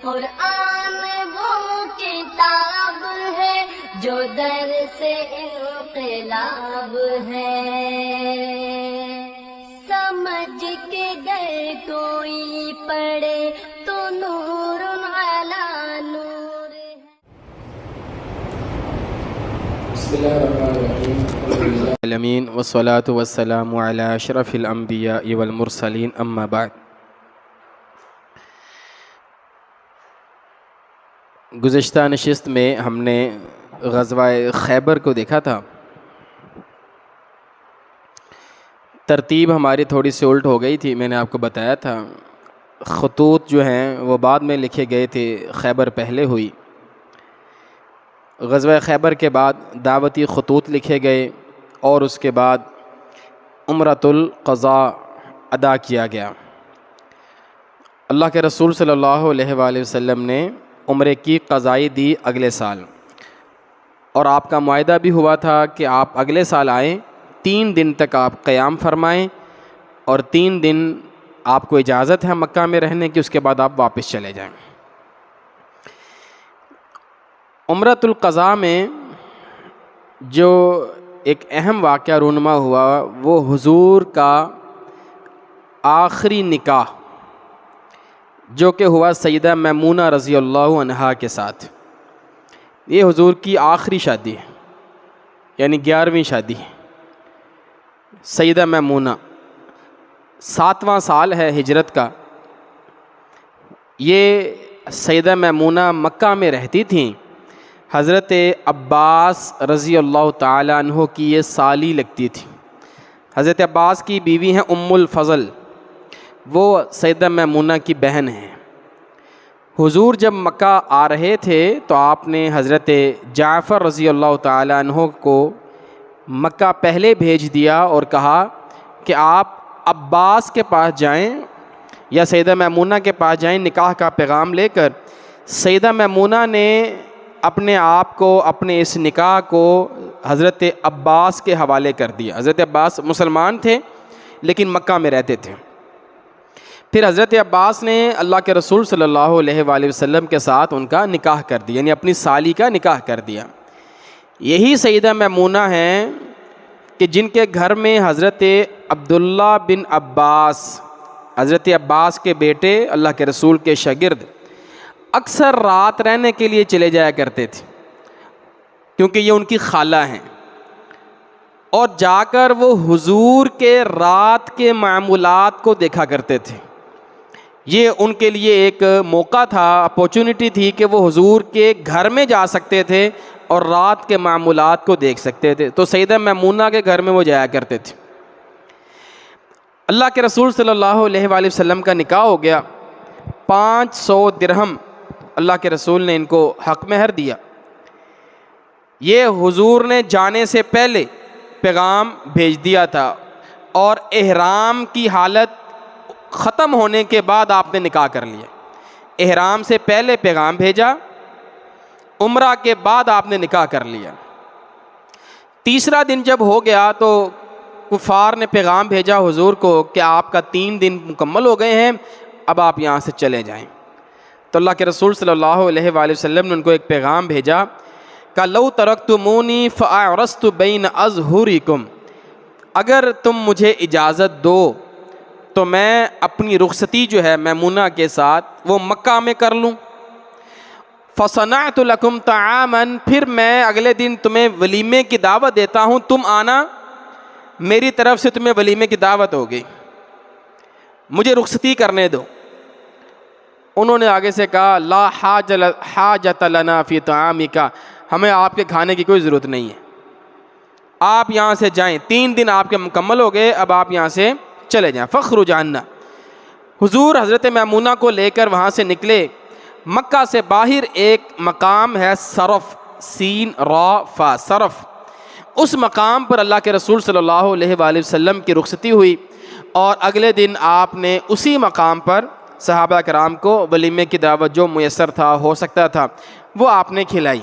قرآن وہ کتاب ہے جو درس انقلاب ہے، سمجھ کے گر کوئی پڑھے تو نور علی نور ہے۔ بسم اللہ الرحمن الرحیم العالمین والصلاة والسلام علی اشرف الانبیاء والمرسلین، اما بعد۔ گزشتہ نشست میں ہم نے غزوہ خیبر کو دیکھا تھا۔ ترتیب ہماری تھوڑی سی الٹ ہو گئی تھی، میں نے آپ کو بتایا تھا۔ خطوط جو ہیں وہ بعد میں لکھے گئے تھے، خیبر پہلے ہوئی۔ غزوہ خیبر کے بعد دعوتی خطوط لکھے گئے اور اس کے بعد عمرۃ القضاء ادا کیا گیا۔ اللہ کے رسول صلی اللہ علیہ وآلہ وسلم نے عمرے کی قضائی دی اگلے سال، اور آپ کا معاہدہ بھی ہوا تھا کہ آپ اگلے سال آئیں، 3 دن تک آپ قیام فرمائیں اور 3 دن آپ کو اجازت ہے مکہ میں رہنے کی، اس کے بعد آپ واپس چلے جائیں۔ عمرۃ القضاء میں جو ایک اہم واقعہ رونما ہوا وہ حضور کا آخری نکاح جو کہ ہوا سیدہ میمونہ رضی اللہ عنہا کے ساتھ۔ یہ حضور کی آخری شادی ہے، یعنی 11ویں شادی ہے۔ سیدہ میمونہ 7واں سال ہے ہجرت کا۔ یہ سیدہ میمونہ مکہ میں رہتی تھیں۔ حضرت عباس رضی اللہ تعالیٰ عنہ کی یہ سالی لگتی تھی۔ حضرت عباس کی بیوی ہیں ام الفضل، وہ سیدہ میمونہ کی بہن ہیں۔ حضور جب مکہ آ رہے تھے تو آپ نے حضرت جعفر رضی اللہ تعالیٰ عنہ کو مکہ پہلے بھیج دیا اور کہا کہ آپ عباس کے پاس جائیں یا سیدہ میمونہ کے پاس جائیں نکاح کا پیغام لے کر۔ سیدہ میمونہ نے اپنے آپ کو، اپنے اس نکاح کو حضرت عباس کے حوالے کر دیا۔ حضرت عباس مسلمان تھے لیکن مکہ میں رہتے تھے۔ پھر حضرت عباس نے اللہ کے رسول صلی اللہ علیہ وآلہ وسلم کے ساتھ ان کا نکاح کر دیا، یعنی اپنی سالی کا نکاح کر دیا۔ یہی سیدہ میمونہ ہیں کہ جن کے گھر میں حضرت عبداللہ بن عباس، حضرت عباس کے بیٹے، اللہ کے رسول کے شاگرد، اکثر رات رہنے کے لیے چلے جایا کرتے تھے کیونکہ یہ ان کی خالہ ہیں، اور جا کر وہ حضور کے رات کے معمولات کو دیکھا کرتے تھے۔ یہ ان کے لیے ایک موقع تھا، اپورچونٹی تھی کہ وہ حضور کے گھر میں جا سکتے تھے اور رات کے معمولات کو دیکھ سکتے تھے، تو سیدہ میمونہ کے گھر میں وہ جایا کرتے تھے۔ اللہ کے رسول صلی اللہ علیہ وآلہ وسلم کا نکاح ہو گیا۔ 500 درہم اللہ کے رسول نے ان کو حق مہر دیا۔ یہ حضور نے جانے سے پہلے پیغام بھیج دیا تھا، اور احرام کی حالت ختم ہونے کے بعد آپ نے نکاح کر لیا۔ احرام سے پہلے پیغام بھیجا، عمرہ کے بعد آپ نے نکاح کر لیا۔ تیسرا دن جب ہو گیا تو کفار نے پیغام بھیجا حضور کو کہ آپ کا 3 دن مکمل ہو گئے ہیں، اب آپ یہاں سے چلے جائیں۔ تو اللہ کے رسول صلی اللہ علیہ وآلہ وسلم نے ان کو ایک پیغام بھیجا کہ لو ترکتمونی فاعرست بین اظہرکم، اگر تم مجھے اجازت دو تو میں اپنی رخصتی جو ہے میمونہ کے ساتھ وہ مکہ میں کر لوں۔ فصنعت لکم طعاما، پھر میں اگلے دن تمہیں ولیمے کی دعوت دیتا ہوں، تم آنا، میری طرف سے تمہیں ولیمے کی دعوت ہوگی، مجھے رخصتی کرنے دو۔ انہوں نے آگے سے کہا لا حاجت لنا فی طعامک، ہمیں آپ کے کھانے کی کوئی ضرورت نہیں ہے، آپ یہاں سے جائیں، 3 دن آپ کے مکمل ہو گئے، اب آپ یہاں سے چلے جائیں۔ فخرج عنا، حضور حضرت میمونہ کو لے کر وہاں سے نکلے۔ مکہ سے باہر ایک مقام ہے صرف، سین را فا، صرف، اس مقام پر اللہ کے رسول صلی اللہ علیہ وآلہ وسلم کی رخصتی ہوئی، اور اگلے دن آپ نے اسی مقام پر صحابہ کرام کو ولیمے کی دعوت جو میسر تھا، ہو سکتا تھا، وہ آپ نے کھلائی۔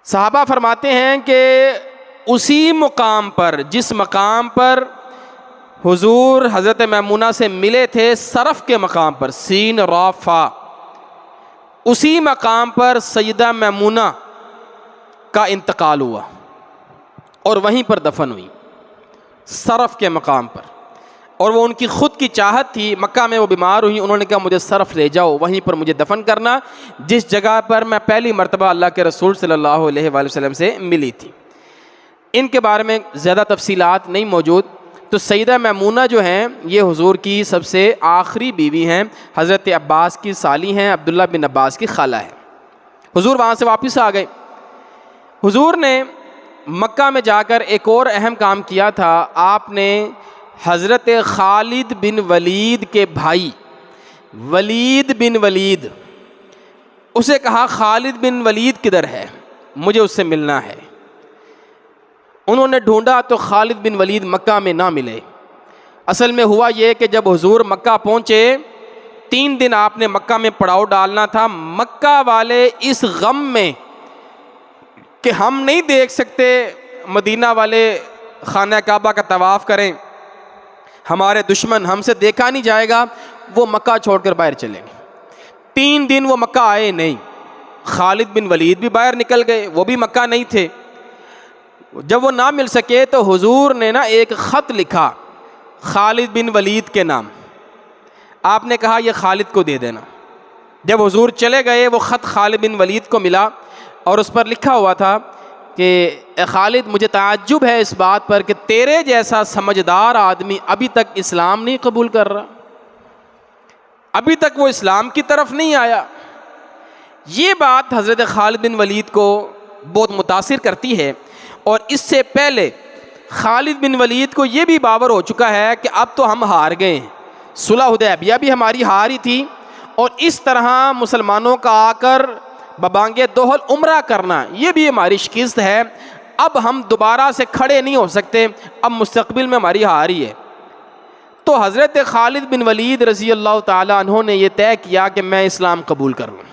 صحابہ فرماتے ہیں کہ اسی مقام پر، جس مقام پر حضور حضرت میمونہ سے ملے تھے صرف کے مقام پر، سین را فا، اسی مقام پر سیدہ میمونہ کا انتقال ہوا اور وہیں پر دفن ہوئی، صرف کے مقام پر. اور وہ ان کی خود کی چاہت تھی، مکہ میں وہ بیمار ہوئی، انہوں نے کہا مجھے صرف لے جاؤ، وہیں پر مجھے دفن کرنا جس جگہ پر میں پہلی مرتبہ اللہ کے رسول صلی اللہ علیہ وآلہ وسلم سے ملی تھی. ان کے بارے میں زیادہ تفصیلات نہیں موجود. تو سیدہ میمونہ جو ہیں یہ حضور کی سب سے آخری بیوی ہیں، حضرت عباس کی سالی ہیں، عبداللہ بن عباس کی خالہ ہے. حضور وہاں سے واپس آ گئے. حضور نے مکہ میں جا کر ایک اور اہم کام کیا تھا. آپ نے حضرت خالد بن ولید کے بھائی ولید بن ولید، اسے کہا خالد بن ولید کدھر ہے، مجھے اس سے ملنا ہے. انہوں نے ڈھونڈا تو خالد بن ولید مکہ میں نہ ملے. اصل میں ہوا یہ کہ جب حضور مکہ پہنچے 3 دن آپ نے مکہ میں پڑاؤ ڈالنا تھا. مکہ والے اس غم میں کہ ہم نہیں دیکھ سکتے مدینہ والے خانہ کعبہ کا طواف کریں، ہمارے دشمن ہم سے دیکھا نہیں جائے گا، وہ مکہ چھوڑ کر باہر چلے گئے. 3 دن وہ مکہ آئے نہیں. خالد بن ولید بھی باہر نکل گئے، وہ بھی مکہ نہیں تھے. جب وہ نہ مل سکے تو حضور نے ایک خط لکھا خالد بن ولید کے نام. آپ نے کہا یہ خالد کو دے دینا. جب حضور چلے گئے وہ خط خالد بن ولید کو ملا اور اس پر لکھا ہوا تھا کہ اے خالد، مجھے تعجب ہے اس بات پر کہ تیرے جیسا سمجھدار آدمی ابھی تک اسلام نہیں قبول کر رہا، ابھی تک وہ اسلام کی طرف نہیں آیا. یہ بات حضرت خالد بن ولید کو بہت متاثر کرتی ہے. اور اس سے پہلے خالد بن ولید کو یہ بھی باور ہو چکا ہے کہ اب تو ہم ہار گئے ہیں، صلح حدیبیہ بھی ہماری ہار ہی تھی، اور اس طرح مسلمانوں کا آ کر ببانگِ دوحل عمرہ کرنا یہ بھی ہماری شکست ہے. اب ہم دوبارہ سے کھڑے نہیں ہو سکتے، اب مستقبل میں ہماری ہار ہی ہے. تو حضرت خالد بن ولید رضی اللہ تعالیٰ عنہ نے یہ طے کیا کہ میں اسلام قبول کر لوں.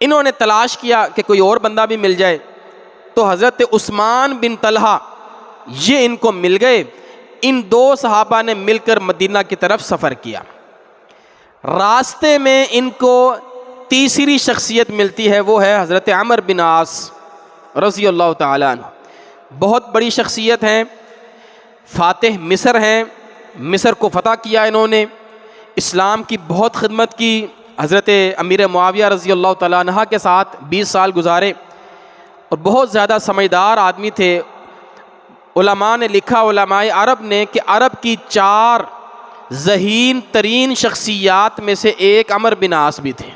انہوں نے تلاش کیا کہ کوئی اور بندہ بھی مل جائے. تو حضرت عثمان بن طلحہ یہ ان کو مل گئے. ان 2 صحابہ نے مل کر مدینہ کی طرف سفر کیا. راستے میں ان کو تیسری شخصیت ملتی ہے، وہ ہے حضرت عمر بن عاص رضی اللہ تعالیٰ عنہ. بہت بڑی شخصیت ہیں، فاتح مصر ہیں، مصر کو فتح کیا انہوں نے، اسلام کی بہت خدمت کی. حضرت امیر معاویہ رضی اللہ تعالیٰ عنہ کے ساتھ 20 سال گزارے اور بہت زیادہ سمجھدار آدمی تھے. علماء نے لکھا، علماء عرب نے، کہ عرب کی 4 ذہین ترین شخصیات میں سے ایک عمر بن عاص بھی تھے،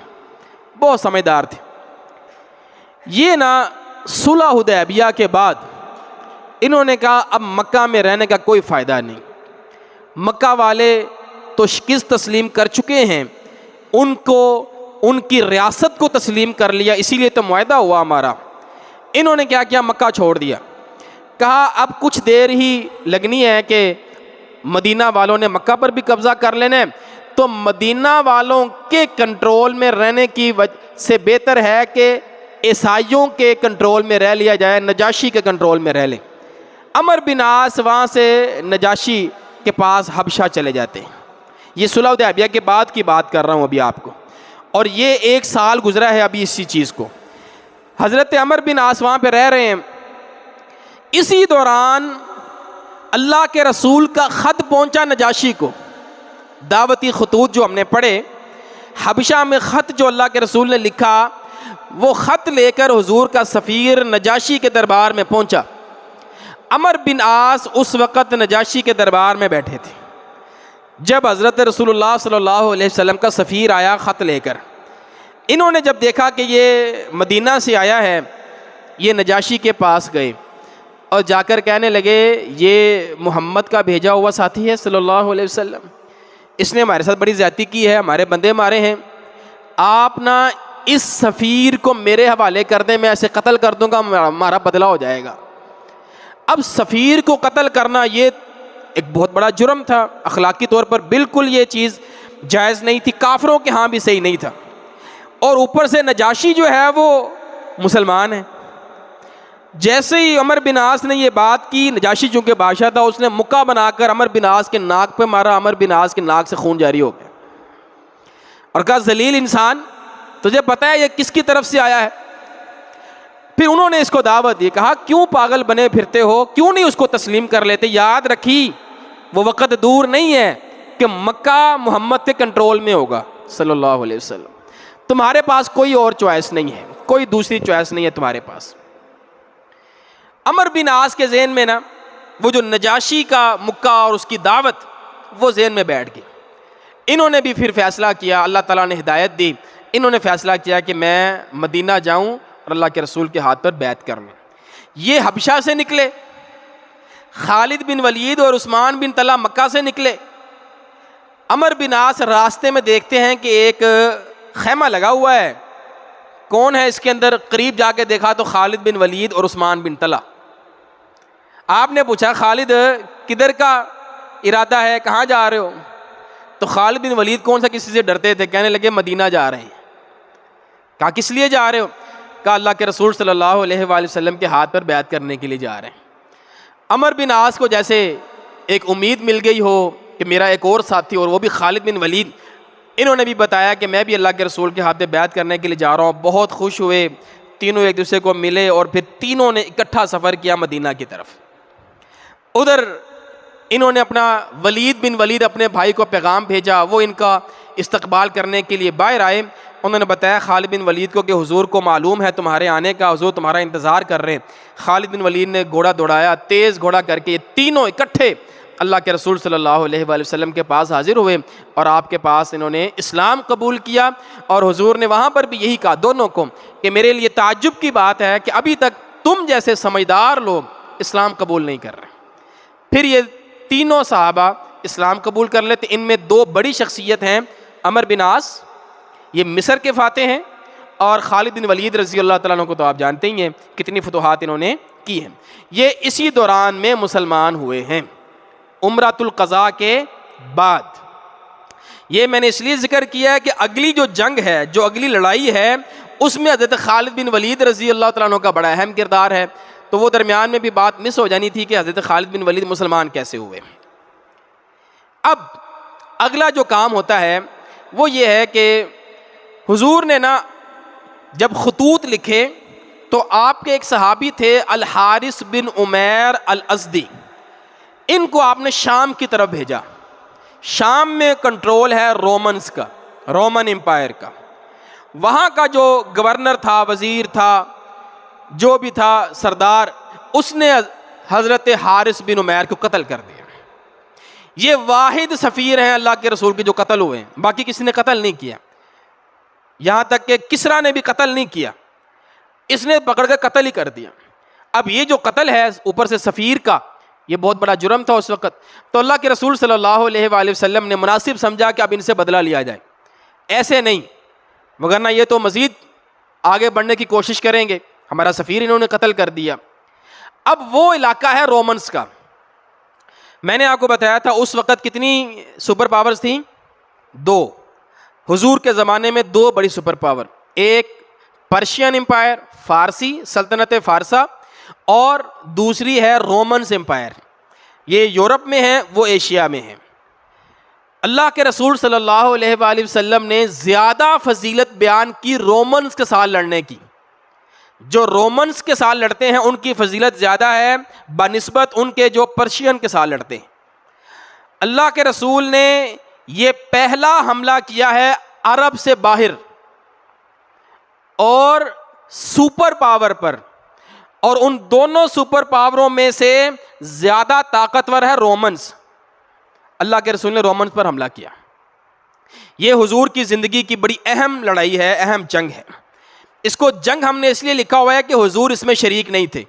بہت سمجھدار تھے. یہ صلح حدیبیہ کے بعد انہوں نے کہا اب مکہ میں رہنے کا کوئی فائدہ نہیں، مکہ والے تو شکست تسلیم کر چکے ہیں، ان کو ان کی ریاست کو تسلیم کر لیا، اسی لیے تو معاہدہ ہوا ہمارا. انہوں نے کیا کیا، مکہ چھوڑ دیا. کہا اب کچھ دیر ہی لگنی ہے کہ مدینہ والوں نے مکہ پر بھی قبضہ کر لینا ہے، تو مدینہ والوں کے کنٹرول میں رہنے کی وجہ سے بہتر ہے کہ عیسائیوں کے کنٹرول میں رہ لیا جائے، نجاشی کے کنٹرول میں رہ لیں. عمر بن عاص وہاں سے نجاشی کے پاس حبشہ چلے جاتے ہیں. یہ صلح حدیبیہ کے بعد کی بات کر رہا ہوں ابھی آپ کو، اور یہ 1 سال گزرا ہے ابھی اسی چیز کو. حضرت عمر بن عاص وہاں پہ رہ رہے ہیں. اسی دوران اللہ کے رسول کا خط پہنچا نجاشی کو. دعوتی خطوط جو ہم نے پڑھے، حبشہ میں خط جو اللہ کے رسول نے لکھا، وہ خط لے کر حضور کا سفیر نجاشی کے دربار میں پہنچا. عمر بن عاص اس وقت نجاشی کے دربار میں بیٹھے تھے. جب حضرت رسول اللہ صلی اللہ علیہ وسلم کا سفیر آیا خط لے کر، انہوں نے جب دیکھا کہ یہ مدینہ سے آیا ہے، یہ نجاشی کے پاس گئے اور جا کر کہنے لگے یہ محمد کا بھیجا ہوا ساتھی ہے صلی اللہ علیہ وسلم، اس نے ہمارے ساتھ بڑی زیادتی کی ہے، ہمارے بندے مارے ہیں، آپ اس سفیر کو میرے حوالے کر دیں، میں ایسے قتل کر دوں گا، ہمارا بدلہ ہو جائے گا. اب سفیر کو قتل کرنا یہ ایک بہت بڑا جرم تھا، اخلاقی طور پر بالکل یہ چیز جائز نہیں تھی، کافروں کے ہاں بھی صحیح نہیں تھا. اور اوپر سے نجاشی جو ہے وہ مسلمان ہے. جیسے ہی عمر بن عاص نے یہ بات کی، نجاشی چونکہ بادشاہ تھا، اس نے مکہ بنا کر عمر بن عاص کے ناک پہ مارا، عمر بن عاص کے ناک سے خون جاری ہو گیا اور کہا ذلیل انسان، تجھے پتہ ہے یہ کس کی طرف سے آیا ہے؟ پھر انہوں نے اس کو دعوت دی، کہا کیوں پاگل بنے پھرتے ہو، کیوں نہیں اس کو تسلیم کر لیتے؟ یاد رکھی وہ وقت دور نہیں ہے کہ مکہ محمد کے کنٹرول میں ہوگا صلی اللہ علیہ وسلم، تمہارے پاس کوئی اور چوائس نہیں ہے، کوئی دوسری چوائس نہیں ہے تمہارے پاس۔ عمر بن عاص کے ذہن میں نا وہ جو نجاشی کا مکہ اور اس کی دعوت وہ ذہن میں بیٹھ گئی۔ انہوں نے بھی پھر فیصلہ کیا، اللہ تعالیٰ نے ہدایت دی، انہوں نے فیصلہ کیا کہ میں مدینہ جاؤں اور اللہ کے رسول کے ہاتھ پر بیعت کر لوں۔ یہ حبشہ سے نکلے، خالد بن ولید اور عثمان بن طلحہ مکہ سے نکلے۔ عمر بن عاص راستے میں دیکھتے ہیں کہ ایک خیمہ لگا ہوا ہے، کون ہے اس کے اندر؟ قریب جا کے دیکھا تو خالد بن ولید اور عثمان بن طلحہ۔ آپ نے پوچھا خالد کدھر کا ارادہ ہے، کہاں جا رہے ہو؟ تو خالد بن ولید کون سا کسی سے ڈرتے تھے، کہنے لگے مدینہ جا رہے ہیں۔ کہا کس لیے جا رہے ہو؟ کہا اللہ کے رسول صلی اللہ علیہ وآلہ وسلم کے ہاتھ پر بیعت کرنے کے لیے جا رہے ہیں۔ عمر بن عاص کو جیسے ایک امید مل گئی ہو کہ میرا ایک اور ساتھی اور وہ بھی خالد بن ولید، انہوں نے بھی بتایا کہ میں بھی اللہ کے رسول کے ہاتھ پہ بیعت کرنے کے لیے جا رہا ہوں۔ بہت خوش ہوئے، تینوں ایک دوسرے کو ملے اور پھر تینوں نے اکٹھا سفر کیا مدینہ کی طرف۔ ادھر انہوں نے اپنا ولید بن ولید اپنے بھائی کو پیغام بھیجا، وہ ان کا استقبال کرنے کے لیے باہر آئے۔ انہوں نے بتایا خالد بن ولید کو کہ حضور کو معلوم ہے تمہارے آنے کا، حضور تمہارا انتظار کر رہے ہیں۔ خالد بن ولید نے گھوڑا دوڑایا، تیز گھوڑا کر کے یہ تینوں اکٹھے اللہ کے رسول صلی اللہ علیہ وآلہ وسلم کے پاس حاضر ہوئے اور آپ کے پاس انہوں نے اسلام قبول کیا۔ اور حضور نے وہاں پر بھی یہی کہا دونوں کو کہ میرے لیے تعجب کی بات ہے کہ ابھی تک تم جیسے سمجھدار لوگ اسلام قبول نہیں کر رہے۔ پھر یہ تینوں صحابہ اسلام قبول کر لیتے۔ ان میں دو بڑی شخصیت ہیں، عمر بن عاص یہ مصر کے فاتح ہیں، اور خالد بن ولید رضی اللہ تعالیٰ عنہ کو تو آپ جانتے ہی ہیں کتنی فتوحات انہوں نے کی ہیں۔ یہ اسی دوران میں مسلمان ہوئے ہیں، عمرۃ القضاء کے بعد۔ یہ میں نے اس لیے ذکر کیا ہے کہ اگلی جو جنگ ہے، جو اگلی لڑائی ہے، اس میں حضرت خالد بن ولید رضی اللہ تعالیٰ عنہ کا بڑا اہم کردار ہے۔ تو وہ درمیان میں بھی بات مس ہو جانی تھی کہ حضرت خالد بن ولید مسلمان کیسے ہوئے۔ اب اگلا جو کام ہوتا ہے وہ یہ ہے کہ حضور نے نا جب خطوط لکھے تو آپ کے ایک صحابی تھے الحارث بن عمیر الازدی، ان کو آپ نے شام کی طرف بھیجا۔ شام میں کنٹرول ہے رومنز کا، رومن امپائر کا۔ وہاں کا جو گورنر تھا، وزیر تھا، جو بھی تھا سردار، اس نے حضرت حارث بن عمیر کو قتل کر دیا۔ یہ واحد سفیر ہیں اللہ کے رسول کے جو قتل ہوئے ہیں، باقی کسی نے قتل نہیں کیا، یہاں تک کہ کسریٰ نے بھی قتل نہیں کیا، اس نے پکڑ کر قتل ہی کر دیا۔ اب یہ جو قتل ہے اوپر سے سفیر کا، یہ بہت بڑا جرم تھا اس وقت۔ تو اللہ کے رسول صلی اللہ علیہ وآلہ وسلم نے مناسب سمجھا کہ اب ان سے بدلہ لیا جائے، ایسے نہیں، وگرنہ یہ تو مزید آگے بڑھنے کی کوشش کریں گے، ہمارا سفیر انہوں نے قتل کر دیا۔ اب وہ علاقہ ہے رومنز کا۔ میں نے آپ کو بتایا تھا اس وقت کتنی سپر پاورز تھیں؟ دو۔ حضور کے زمانے میں دو بڑی سپر پاور، ایک پرشین امپائر، فارسی سلطنت فارسہ، اور دوسری ہے رومنز امپائر، یہ یورپ میں ہے، وہ ایشیا میں ہے۔ اللہ کے رسول صلی اللہ علیہ وآلہ وسلم نے زیادہ فضیلت بیان کی رومنز کے ساتھ لڑنے کی۔ جو رومنز کے ساتھ لڑتے ہیں ان کی فضیلت زیادہ ہے بنسبت ان کے جو پرشین کے ساتھ لڑتے ہیں۔ اللہ کے رسول نے یہ پہلا حملہ کیا ہے عرب سے باہر اور سپر پاور پر، اور ان دونوں سپر پاوروں میں سے زیادہ طاقتور ہے رومنز۔ اللہ کے رسول نے رومنز پر حملہ کیا۔ یہ حضور کی زندگی کی بڑی اہم لڑائی ہے، اہم جنگ ہے۔ اس کو جنگ ہم نے اس لیے لکھا ہوا ہے کہ حضور اس میں شریک نہیں تھے،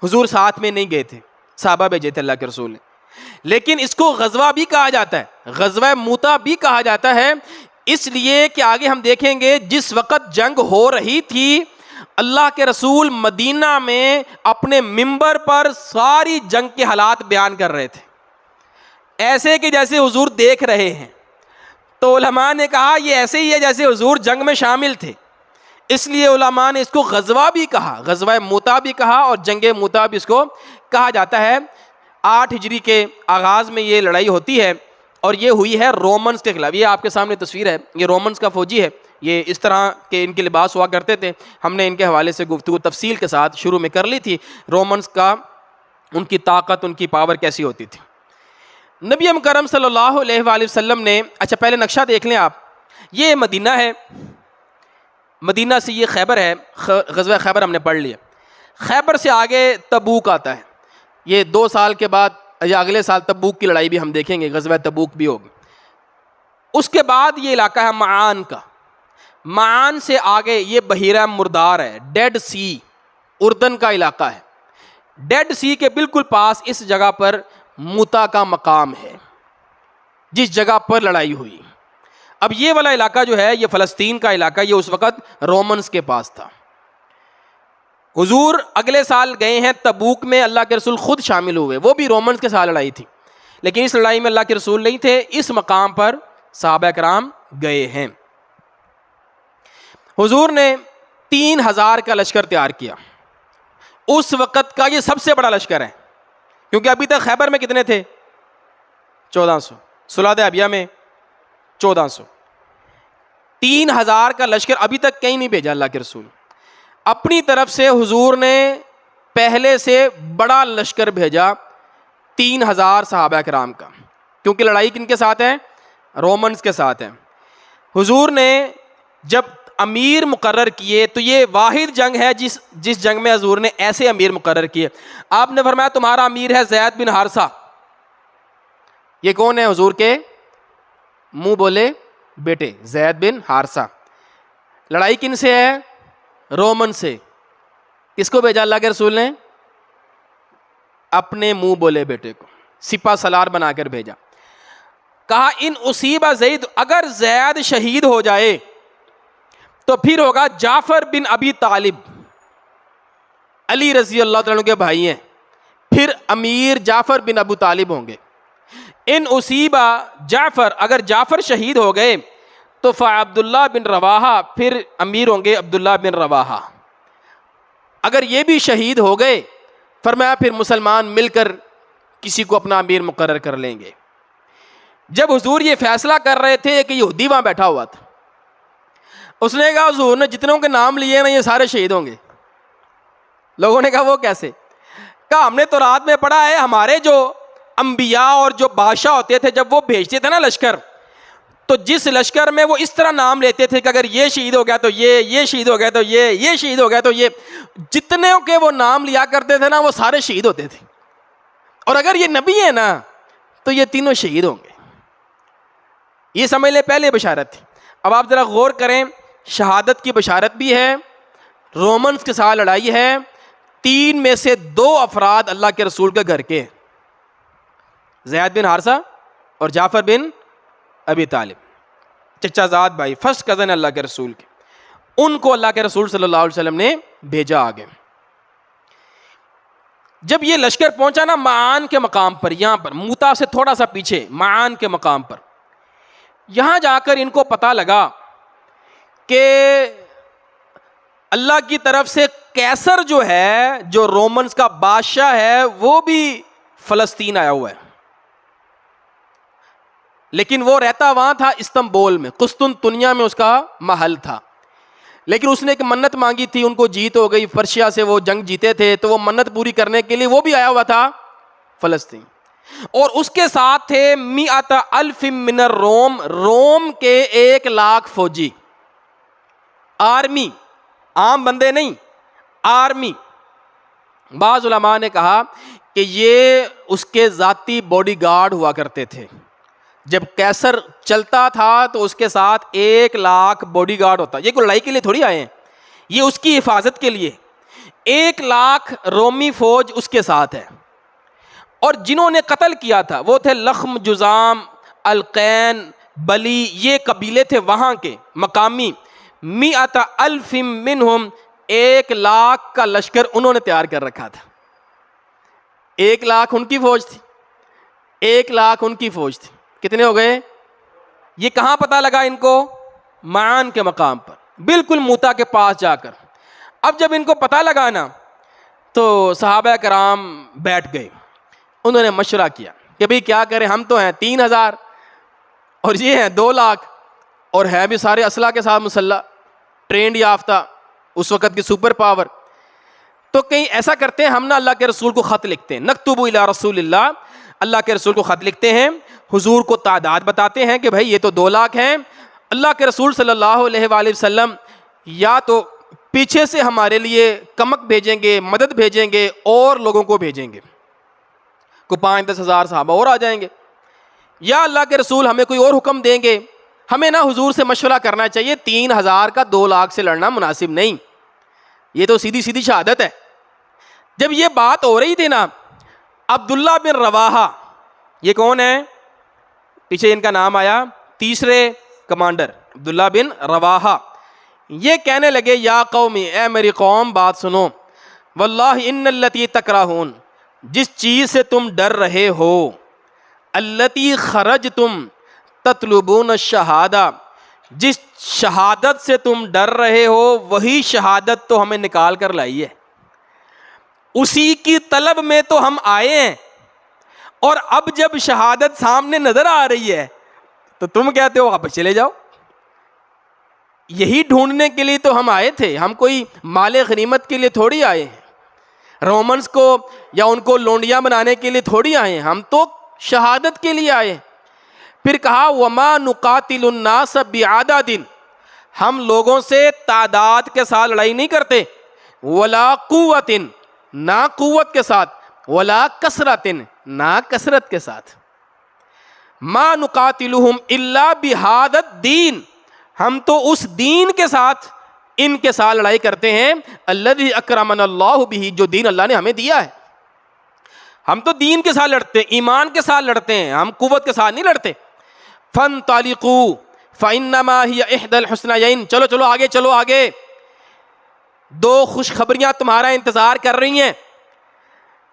حضور ساتھ میں نہیں گئے تھے، صحابہ بھیجے تھے اللہ کے رسول نے۔ لیکن اس کو غزوہ بھی کہا جاتا ہے، غزوہ موتا بھی کہا جاتا ہے، اس لیے کہ آگے ہم دیکھیں گے جس وقت جنگ ہو رہی تھی اللہ کے رسول مدینہ میں اپنے منبر پر ساری جنگ کے حالات بیان کر رہے تھے، ایسے کہ جیسے حضور دیکھ رہے ہیں۔ تو علماء نے کہا یہ ایسے ہی ہے جیسے حضور جنگ میں شامل تھے، اس لیے علماء نے اس کو غزوہ بھی کہا، غزوہ موتا بھی کہا اور جنگ موتا بھی اس کو کہا جاتا ہے۔ 8 ہجری کے آغاز میں یہ لڑائی ہوتی ہے اور یہ ہوئی ہے رومنز کے خلاف۔ یہ آپ کے سامنے تصویر ہے، یہ رومنز کا فوجی ہے، یہ اس طرح کے ان کے لباس ہوا کرتے تھے۔ ہم نے ان کے حوالے سے گفتگو تفصیل کے ساتھ شروع میں کر لی تھی، رومنز کا ان کی طاقت، ان کی پاور کیسی ہوتی تھی۔ نبی مکرم صلی اللہ علیہ وآلہ وسلم نے، اچھا پہلے نقشہ دیکھ لیں آپ، یہ مدینہ ہے، مدینہ سے یہ خیبر ہے، غزوہ خیبر ہم نے پڑھ لیا۔ خیبر سے آگے تبوک آتا ہے، یہ 2 سال کے بعد یا اگلے سال تبوک کی لڑائی بھی ہم دیکھیں گے، غزوہ تبوک بھی ہوگی۔ اس کے بعد یہ علاقہ ہے معان کا، معان سے آگے یہ بحیرہ مردار ہے، ڈیڈ سی، اردن کا علاقہ ہے۔ ڈیڈ سی کے بالکل پاس اس جگہ پر موتا کا مقام ہے، جس جگہ پر لڑائی ہوئی۔ اب یہ والا علاقہ جو ہے یہ فلسطین کا علاقہ، یہ اس وقت رومنز کے پاس تھا۔ حضور اگلے سال گئے ہیں تبوک میں، اللہ کے رسول خود شامل ہوئے، وہ بھی رومنز کے ساتھ لڑائی تھی، لیکن اس لڑائی میں اللہ کے رسول نہیں تھے، اس مقام پر صحابہ کرام گئے ہیں۔ حضور نے 3000 کا لشکر تیار کیا، اس وقت کا یہ سب سے بڑا لشکر ہے، کیونکہ ابھی تک خیبر میں کتنے تھے؟ 1400، صلح حدیبیہ میں 1400۔ 3000 کا لشکر ابھی تک کہیں نہیں بھیجا اللہ کے رسول۔ اپنی طرف سے حضور نے پہلے سے بڑا لشکر بھیجا 3000 صحابہ کرام کا، کیونکہ لڑائی کن کے ساتھ ہے؟ رومنز کے ساتھ ہے۔ حضور نے جب امیر مقرر کیے تو یہ واحد جنگ ہے جس جنگ میں حضور نے ایسے امیر مقرر کیے۔ آپ نے فرمایا تمہارا امیر ہے زید بن حارثہ۔ یہ کون ہے؟ حضور کے منہ بولے بیٹے زید بن حارثہ۔ لڑائی کن سے ہے؟ رومن سے۔ کس کو بھیجا اللہ کے رسول نے؟ اپنے منہ بولے بیٹے کو، سپہ سالار بنا کر بھیجا۔ کہا ان اصیبہ زید، اگر زید شہید ہو جائے تو پھر ہوگا جعفر بن ابی طالب، علی رضی اللہ تعالیٰ عنہ کے بھائی ہیں، پھر امیر جعفر بن ابو طالب ہوں گے۔ ان اصیبہ جعفر، اگر جعفر شہید ہو گئے تو فعبداللہ بن رواحہ، پھر امیر ہوں گے عبداللہ بن رواحہ۔ اگر یہ بھی شہید ہو گئے فرمایا پھر مسلمان مل کر کسی کو اپنا امیر مقرر کر لیں گے۔ جب حضور یہ فیصلہ کر رہے تھے کہ یہودی وہاں بیٹھا ہوا تھا، اس نے کہا حضور نے جتنوں کے نام لیے نا یہ سارے شہید ہوں گے۔ لوگوں نے کہا وہ کیسے؟ کہا ہم نے تو رات میں پڑھا ہے ہمارے جو انبیاء اور جو بادشاہ ہوتے تھے جب وہ بھیجتے تھے نا لشکر، تو جس لشکر میں وہ اس طرح نام لیتے تھے کہ اگر یہ شہید ہو گیا تو یہ شہید ہو گیا تو یہ شہید ہو گیا تو یہ، جتنے کے وہ نام لیا کرتے تھے نا وہ سارے شہید ہوتے تھے، اور اگر یہ نبی ہے نا تو یہ تینوں شہید ہوں گے۔ یہ سمجھ لیں پہلے بشارت تھی۔ اب آپ ذرا غور کریں، شہادت کی بشارت بھی ہے، رومنز کے ساتھ لڑائی ہے، 3 میں سے 2 افراد اللہ کے رسول کے گھر کے، زید بن حارثہ اور جعفر بن ابی طالب، چچا زاد بھائی، فرسٹ کزن اللہ کے رسول کے، ان کو اللہ کے رسول صلی اللہ علیہ وسلم نے بھیجا آگے۔ جب یہ لشکر پہنچا نا معان کے مقام پر، یہاں پر موتا سے تھوڑا سا پیچھے معان کے مقام پر، یہاں جا کر ان کو پتا لگا کہ اللہ کی طرف سے کیسر جو ہے، جو رومنز کا بادشاہ ہے، وہ بھی فلسطین آیا ہوا ہے، لیکن وہ رہتا وہاں تھا استنبول میں، قسطنطنیہ میں اس کا محل تھا، لیکن اس نے ایک منت مانگی تھی، ان کو جیت ہو گئی، پرشیا سے وہ جنگ جیتے تھے تو وہ منت پوری کرنے کے لیے وہ بھی آیا ہوا تھا فلسطین، اور اس کے ساتھ تھے 100,000 من الروم، روم کے 1,00,000 فوجی، آرمی، عام بندے نہیں، آرمی۔ بعض علماء نے کہا کہ یہ اس کے ذاتی باڈی گارڈ ہوا کرتے تھے، جب کیسر چلتا تھا تو اس کے ساتھ 1,00,000 باڈی گارڈ ہوتا، یہ کوئی لڑائی کے لیے تھوڑی آئے ہیں، یہ اس کی حفاظت کے لیے 1,00,000 رومی فوج اس کے ساتھ ہے۔ اور جنہوں نے قتل کیا تھا وہ تھے لخم، جزام، القین، بلی، یہ قبیلے تھے وہاں کے مقامی، 100,000 منہم، 1,00,000 کا لشکر انہوں نے تیار کر رکھا تھا۔ 1,00,000 ان کی فوج تھی، 1,00,000 ان کی فوج تھی، کتنے ہو گئے؟ یہ کہاں پتہ لگا ان کو؟ معان کے مقام پر، بالکل موتا کے پاس جا کر. اب جب ان کو پتہ لگا نا تو صحابہ کرام بیٹھ گئے, انہوں نے مشورہ کیا کہ بھئی کیا کریں, ہم تو ہیں 3,000 اور یہ ہیں 2 لاکھ اور ہیں بھی سارے اسلحہ کے ساتھ مسلح, ٹرینڈ یافتہ, اس وقت کی سپر پاور. تو کہیں ایسا کرتے ہیں ہم نا اللہ کے رسول کو خط لکھتے ہیں, نکتب الی رسول اللہ, اللہ کے رسول کو خط لکھتے ہیں, حضور کو تعداد بتاتے ہیں کہ بھائی یہ تو 2 لاکھ ہیں, اللہ کے رسول صلی اللہ علیہ وآلہ وسلم یا تو پیچھے سے ہمارے لیے کمک بھیجیں گے, مدد بھیجیں گے اور لوگوں کو بھیجیں گے, کوئی 5-10 ہزار صحابہ اور آ جائیں گے, یا اللہ کے رسول ہمیں کوئی اور حکم دیں گے. ہمیں نا حضور سے مشورہ کرنا چاہیے, 3,000 کا 2 لاکھ سے لڑنا مناسب نہیں, یہ تو سیدھی سیدھی شہادت ہے. جب یہ بات ہو رہی تھی نا, عبداللہ بن رواحہ, یہ کون ہے, پیچھے ان کا نام آیا, تیسرے کمانڈر عبداللہ بن رواحہ, یہ کہنے لگے یا قومی, اے میری قوم بات سنو, واللہ ان التی تکرہون, جس چیز سے تم ڈر رہے ہو, التی خرجتم تطلبون الشہادہ, جس شہادت سے تم ڈر رہے ہو وہی شہادت تو ہمیں نکال کر لائی ہے, اسی کی طلب میں تو ہم آئے ہیں, اور اب جب شہادت سامنے نظر آ رہی ہے تو تم کہتے ہو واپس چلے جاؤ. یہی ڈھونڈنے کے لیے تو ہم آئے تھے, ہم کوئی مال غنیمت کے لیے تھوڑی آئے ہیں, رومنس کو یا ان کو لونڈیاں بنانے کے لیے تھوڑی آئے ہیں, ہم تو شہادت کے لیے آئے ہیں. پھر کہا وما نقاتل الناس بعدد, ہم لوگوں سے تعداد کے ساتھ لڑائی نہیں کرتے, ولا قوت, نہ قوت کے ساتھ, ولا کثرت, نہ کثرت کے ساتھ, ما نقاتلہم الا بہذا الدین, ہم تو اس دین کے ساتھ ان کے ساتھ لڑائی کرتے ہیں, الذی اکرمنا اللہ بہ, جو دین اللہ نے ہمیں دیا ہے. ہم تو دین کے ساتھ لڑتے ہیں, ایمان کے ساتھ لڑتے ہیں, ہم قوت کے ساتھ نہیں لڑتے. فانطلقوا فانما ہی احدی الحسنیین, چلو چلو آگے, چلو آگے, 2 خوشخبریاں تمہارا انتظار کر رہی ہیں,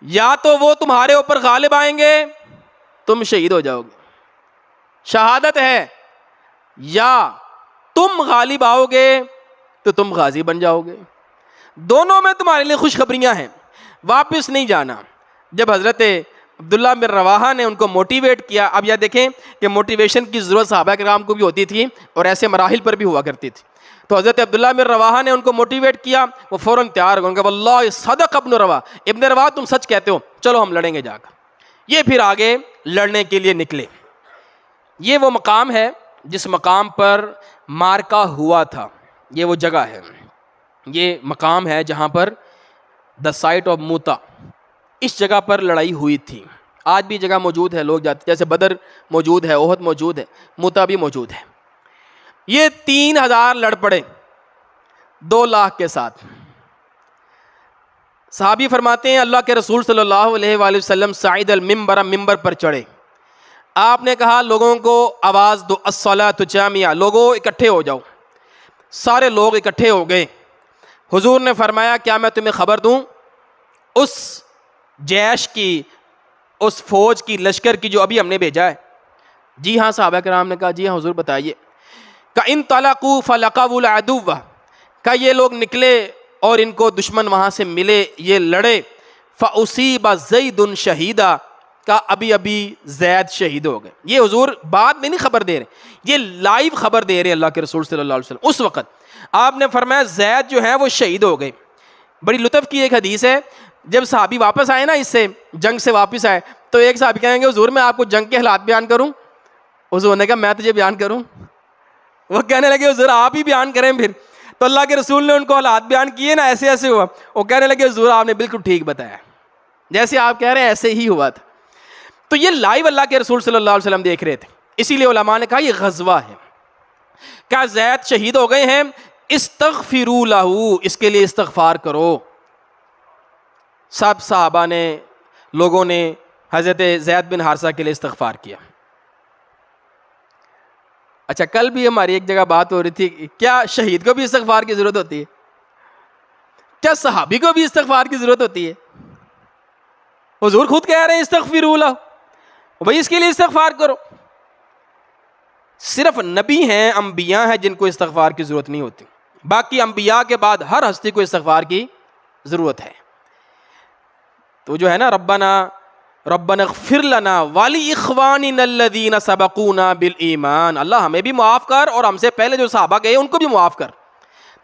یا تو وہ تمہارے اوپر غالب آئیں گے, تم شہید ہو جاؤ گے, شہادت ہے, یا تم غالب آؤ گے تو تم غازی بن جاؤ گے. دونوں میں تمہارے لیے خوشخبریاں ہیں, واپس نہیں جانا. جب حضرت عبداللہ بن رواحہ نے ان کو موٹیویٹ کیا, اب یہ دیکھیں کہ موٹیویشن کی ضرورت صحابہ کرام کو بھی ہوتی تھی اور ایسے مراحل پر بھی ہوا کرتی تھی. تو حضرت عبداللہ بن رواحہ نے ان کو موٹیویٹ کیا, وہ فوراً تیار ہو گئے, واللہ صدق ابن رواحہ, ابن رواحہ تم سچ کہتے ہو, چلو ہم لڑیں گے جا کر. یہ پھر آگے لڑنے کے لیے نکلے. یہ وہ مقام ہے جس مقام پر مارکا ہوا تھا, یہ وہ جگہ ہے, یہ مقام ہے جہاں پر دا سائٹ آف موتا, اس جگہ پر لڑائی ہوئی تھی. آج بھی جگہ موجود ہے, لوگ جاتے, جیسے بدر موجود ہے, احد موجود ہے, موتا بھی موجود ہے. یہ 3,000 لڑ پڑے 2 لاکھ کے ساتھ. صحابی فرماتے ہیں اللہ کے رسول صلی اللہ علیہ وآلہ وسلم صعید المنبر, ممبر پر چڑھے, آپ نے کہا لوگوں کو آواز دو, الصلاۃ جامعہ, لوگوں اکٹھے ہو جاؤ. سارے لوگ اکٹھے ہو گئے. حضور نے فرمایا کیا میں تمہیں خبر دوں اس جیش کی, اس فوج کی, لشکر کی جو ابھی ہم نے بھیجا ہے؟ جی ہاں. صحابہ کرام نے کہا جی ہاں حضور بتائیے. کہ انطلقوا فلقوا العدو, کہ یہ لوگ نکلے اور ان کو دشمن وہاں سے ملے, یہ لڑے. فاصیب زید شہیدا, کا ابھی ابھی زید شہید ہو گئے. یہ حضور بعد میں نہیں خبر دے رہے, یہ لائیو خبر دے رہے اللہ کے رسول صلی اللہ علیہ وسلم. اس وقت آپ نے فرمایا زید جو ہے وہ شہید ہو گئے. بڑی لطف کی ایک حدیث ہے, جب صحابی واپس آئے نا اس سے جنگ سے واپس آئے, تو ایک صحابی کہیں گے حضور میں آپ کو جنگ کے حالات بیان کروں؟ حضور نے کہا میں تجھے بیان کروں؟ وہ کہنے لگے حضور آپ ہی بیان کریں پھر. تو اللہ کے رسول نے ان کو حالات بیان کیے نا, ایسے ایسے ہوا. وہ کہنے لگے حضور آپ نے بالکل ٹھیک بتایا, جیسے آپ کہہ رہے ہیں ایسے ہی ہوا تھا. تو یہ لائیو اللہ کے رسول صلی اللہ علیہ وسلم دیکھ رہے تھے, اسی لیے علماء نے کہا یہ غزوہ ہے. کیا زید شہید ہو گئے ہیں, استغفروا لہ, اس کے لیے استغفار کرو. سب صحابہ نے, لوگوں نے حضرت زید بن حارثہ کے لیے استغفار کیا. اچھا کل بھی ہماری ایک جگہ بات ہو رہی تھی, کیا شہید کو بھی استغفار کی ضرورت ہوتی ہے؟ کیا صحابی کو بھی استغفار کی ضرورت ہوتی ہے؟ حضور خود کہہ رہے ہیں استغفروا لہ, بھائی اس کے لیے استغفار کرو. صرف نبی ہیں, انبیاء ہیں جن کو استغفار کی ضرورت نہیں ہوتی. باقی انبیاء کے بعد ہر ہستی کو استغفار کی ضرورت ہے. تو جو ہے نا ربنا اغفر لنا ولاخواننا الذین سبقونا بالایمان، اللہ ہمیں بھی معاف کر اور ہم سے پہلے جو صحابہ گئے ان کو بھی معاف کر.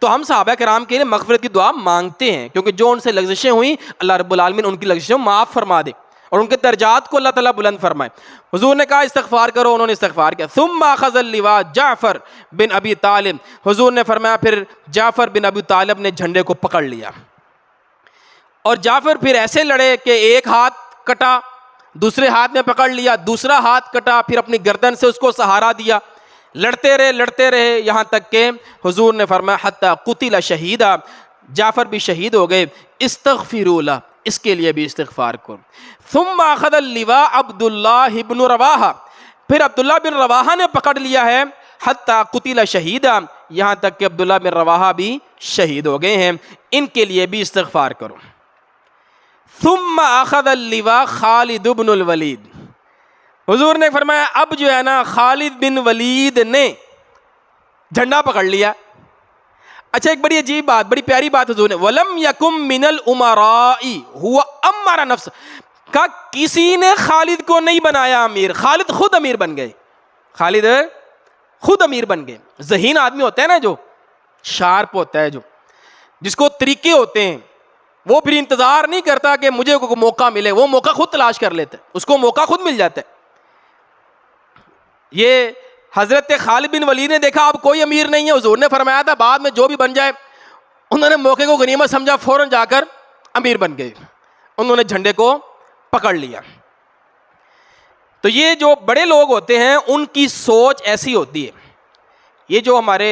تو ہم صحابہ کرام کے لیے مغفرت کی دعا مانگتے ہیں، کیونکہ جو ان سے لغزشیں ہوئیں اللہ رب العالمین ان کی لغزشیں معاف فرما دے اور ان کے درجات کو اللہ تعالیٰ بلند فرمائے. حضور نے کہا استغفار کرو، انہوں نے استغفار کیا. ثم اخذ اللواء جعفر بن ابی طالب، حضور نے فرمایا پھر جعفر بن ابی طالب نے جھنڈے کو پکڑ لیا، اور جعفر پھر ایسے لڑے کہ ایک ہاتھ کٹا، دوسرے ہاتھ میں پکڑ لیا، دوسرا ہاتھ کٹا، پھر اپنی گردن سے اس کو سہارا دیا، لڑتے رہے یہاں تک کہ حضور نے فرمایا حتی قتل شہیدا، جعفر بھی شہید ہو گئے. استغفروا لہ، اس کے لیے بھی استغفار کرو. ثم اخذ اللواء عبداللہ بن رواحہ، پھر عبداللہ بن رواحہ نے پکڑ لیا ہے حتی قتل شہیدا، یہاں تک کہ عبداللہ بن رواحہ بھی شہید ہو گئے ہیں، ان کے لیے بھی استغفار کرو. ثم اخذ اللواء خالد بن الولید، حضور نے فرمایا اب جو ہے نا خالد بن ولید نے جھنڈا پکڑ لیا. اچھا ایک بڑی عجیب بات، بڑی پیاری بات حضور نے، وَلَمْ يَكُمْ مِنَ الْأُمَرَاءِ هُوَ أَمَّرَ نَفْسَ، کہا کسی نے خالد کو نہیں بنایا امیر، خالد خود امیر بن گئے، خالد خود امیر بن گئے. ذہین آدمی ہوتا ہے نا، جو شارپ ہوتا ہے، جو جس کو طریقے ہوتے ہیں، وہ پھر انتظار نہیں کرتا کہ مجھے کوئی موقع ملے، وہ موقع خود تلاش کر لیتا ہے، اس کو موقع خود مل جاتا ہے. یہ حضرت خالد بن ولید نے دیکھا اب کوئی امیر نہیں ہے، حضور نے فرمایا تھا بعد میں جو بھی بن جائے، انہوں نے موقع کو غنیمت سمجھا، فوراً جا کر امیر بن گئے، انہوں نے جھنڈے کو پکڑ لیا. تو یہ جو بڑے لوگ ہوتے ہیں ان کی سوچ ایسی ہوتی ہے. یہ جو ہمارے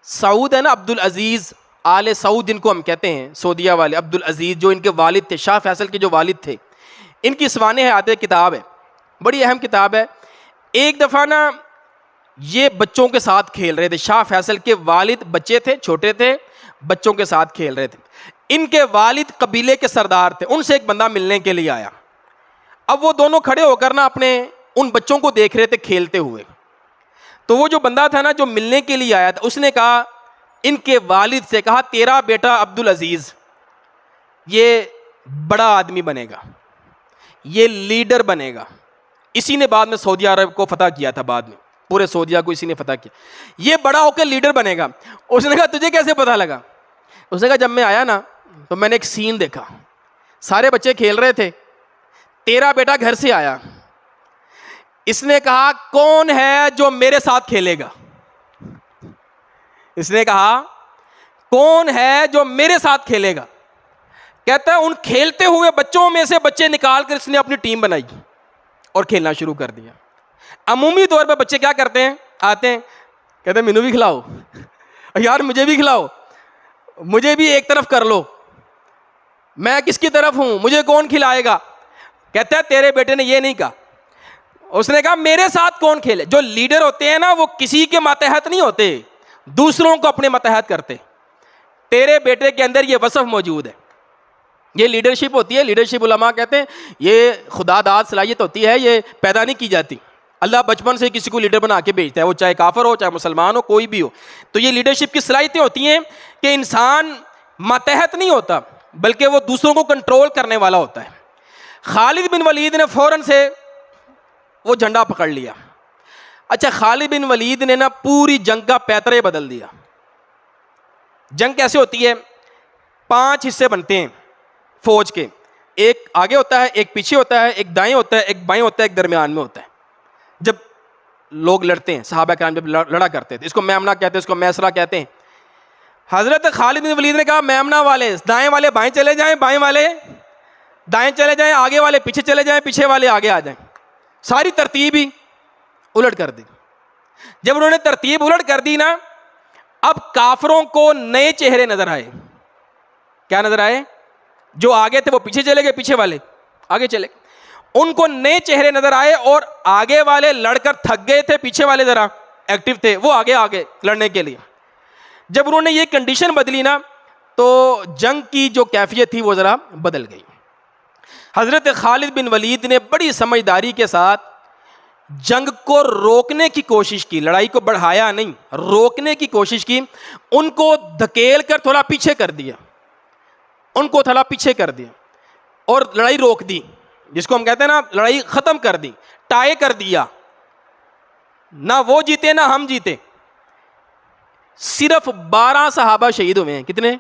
سعود ہے نا، عبد العزیز آل سعود جن کو ہم کہتے ہیں، سعودیہ والے عبد العزیز جو ان کے والد تھے، شاہ فیصل کے جو والد تھے، ان کی سوانح حیات کتاب ہے، بڑی اہم کتاب ہے. ایک دفعہ نا یہ بچوں کے ساتھ کھیل رہے تھے، شاہ فیصل کے والد بچے تھے، چھوٹے تھے، بچوں کے ساتھ کھیل رہے تھے. ان کے والد قبیلے کے سردار تھے، ان سے ایک بندہ ملنے کے لیے آیا. اب وہ دونوں کھڑے ہو کر نا اپنے ان بچوں کو دیکھ رہے تھے کھیلتے ہوئے. تو وہ جو بندہ تھا نا جو ملنے کے لیے آیا تھا، اس نے کہا ان کے والد سے، کہا تیرا بیٹا عبد العزیز یہ بڑا آدمی بنے گا، یہ لیڈر بنے گا. اسی نے بعد میں سعودی عرب کو فتح کیا تھا، بعد میں پورے سعودیہ کو اسی نے فتح کیا. یہ بڑا ہو کے لیڈر بنے گا. اس نے کہا تجھے کیسے پتہ لگا؟ اس نے کہا جب میں آیا نا تو میں نے ایک سین دیکھا، سارے بچے کھیل رہے تھے، تیرا بیٹا گھر سے آیا، اس نے کہا کون ہے جو میرے ساتھ کھیلے گا؟ اس نے کہا کون ہے جو میرے ساتھ کھیلے گا؟ کہتا ہے ان کھیلتے ہوئے بچوں میں سے بچے نکال کر اس نے اپنی ٹیم بنائی اور کھیلنا شروع کر دیا. عمومی طور پہ بچے کیا کرتے ہیں، آتے ہیں کہتے ہیں مینو بھی کھلاؤ، یار مجھے بھی کھلاؤ، مجھے بھی ایک طرف کر لو، میں کس کی طرف ہوں، مجھے کون کھلائے گا؟ کہتا ہے تیرے بیٹے نے یہ نہیں کہا، اس نے کہا میرے ساتھ کون کھیلے. جو لیڈر ہوتے ہیں نا وہ کسی کے ماتحت نہیں ہوتے، دوسروں کو اپنے ماتحت کرتے. تیرے بیٹے کے اندر یہ وصف موجود ہے، یہ لیڈرشپ ہوتی ہے. لیڈرشپ علماء کہتے ہیں یہ خدا داد صلاحیت ہوتی ہے، یہ پیدا نہیں کی جاتی. اللہ بچپن سے کسی کو لیڈر بنا کے بھیجتا ہے، وہ چاہے کافر ہو چاہے مسلمان ہو کوئی بھی ہو. تو یہ لیڈرشپ کی صلاحیتیں ہوتی ہیں کہ انسان ماتحت نہیں ہوتا بلکہ وہ دوسروں کو کنٹرول کرنے والا ہوتا ہے. خالد بن ولید نے فوراً سے وہ جھنڈا پکڑ لیا. اچھا خالد بن ولید نے نا پوری جنگ کا پیترے بدل دیا. جنگ کیسے ہوتی ہے؟ 5 حصے بنتے ہیں فوج کے، ایک آگے ہوتا ہے، ایک پیچھے ہوتا ہے، ایک دائیں ہوتا ہے، ایک بائیں ہوتا ہے، ایک درمیان میں ہوتا ہے. جب لوگ لڑتے ہیں، صحابہ کرام جب لڑا کرتے تھے، اس کو میمنہ کہتے ہیں، اس کو میسرہ کہتے ہیں. حضرت خالد بن ولید نے کہا میمنہ والے دائیں والے بائیں چلے جائیں، بائیں والے دائیں چلے جائیں، آگے والے پیچھے چلے جائیں، پیچھے والے آگے آ جائیں. ساری ترتیب ہی الٹ کر دی. جب انہوں نے ترتیب الٹ کر دی نا، اب کافروں کو نئے چہرے نظر آئے. کیا نظر آئے؟ جو آگے تھے وہ پیچھے چلے گئے، پیچھے والے آگے چلے گئے. ان کو نئے چہرے نظر آئے اور آگے والے لڑ کر تھک گئے تھے، پیچھے والے ذرا ایکٹیو تھے، وہ آگے لڑنے کے لیے. جب انہوں نے یہ کنڈیشن بدلی نا تو جنگ کی جو کیفیت تھی وہ ذرا بدل گئی. حضرت خالد بن ولید نے بڑی سمجھداری کے ساتھ جنگ کو روکنے کی کوشش کی, لڑائی کو بڑھایا نہیں, روکنے کی کوشش کی, ان کو دھکیل کر تھوڑا پیچھے کر دیا, ان کو تھوڑا پیچھے کر دیا اور لڑائی روک دی, جس کو ہم کہتے ہیں نا لڑائی ختم کر دی, ٹائے کر دیا, نہ وہ جیتے نہ ہم جیتے. صرف 12 صحابہ شہید ہوئے ہیں. کتنے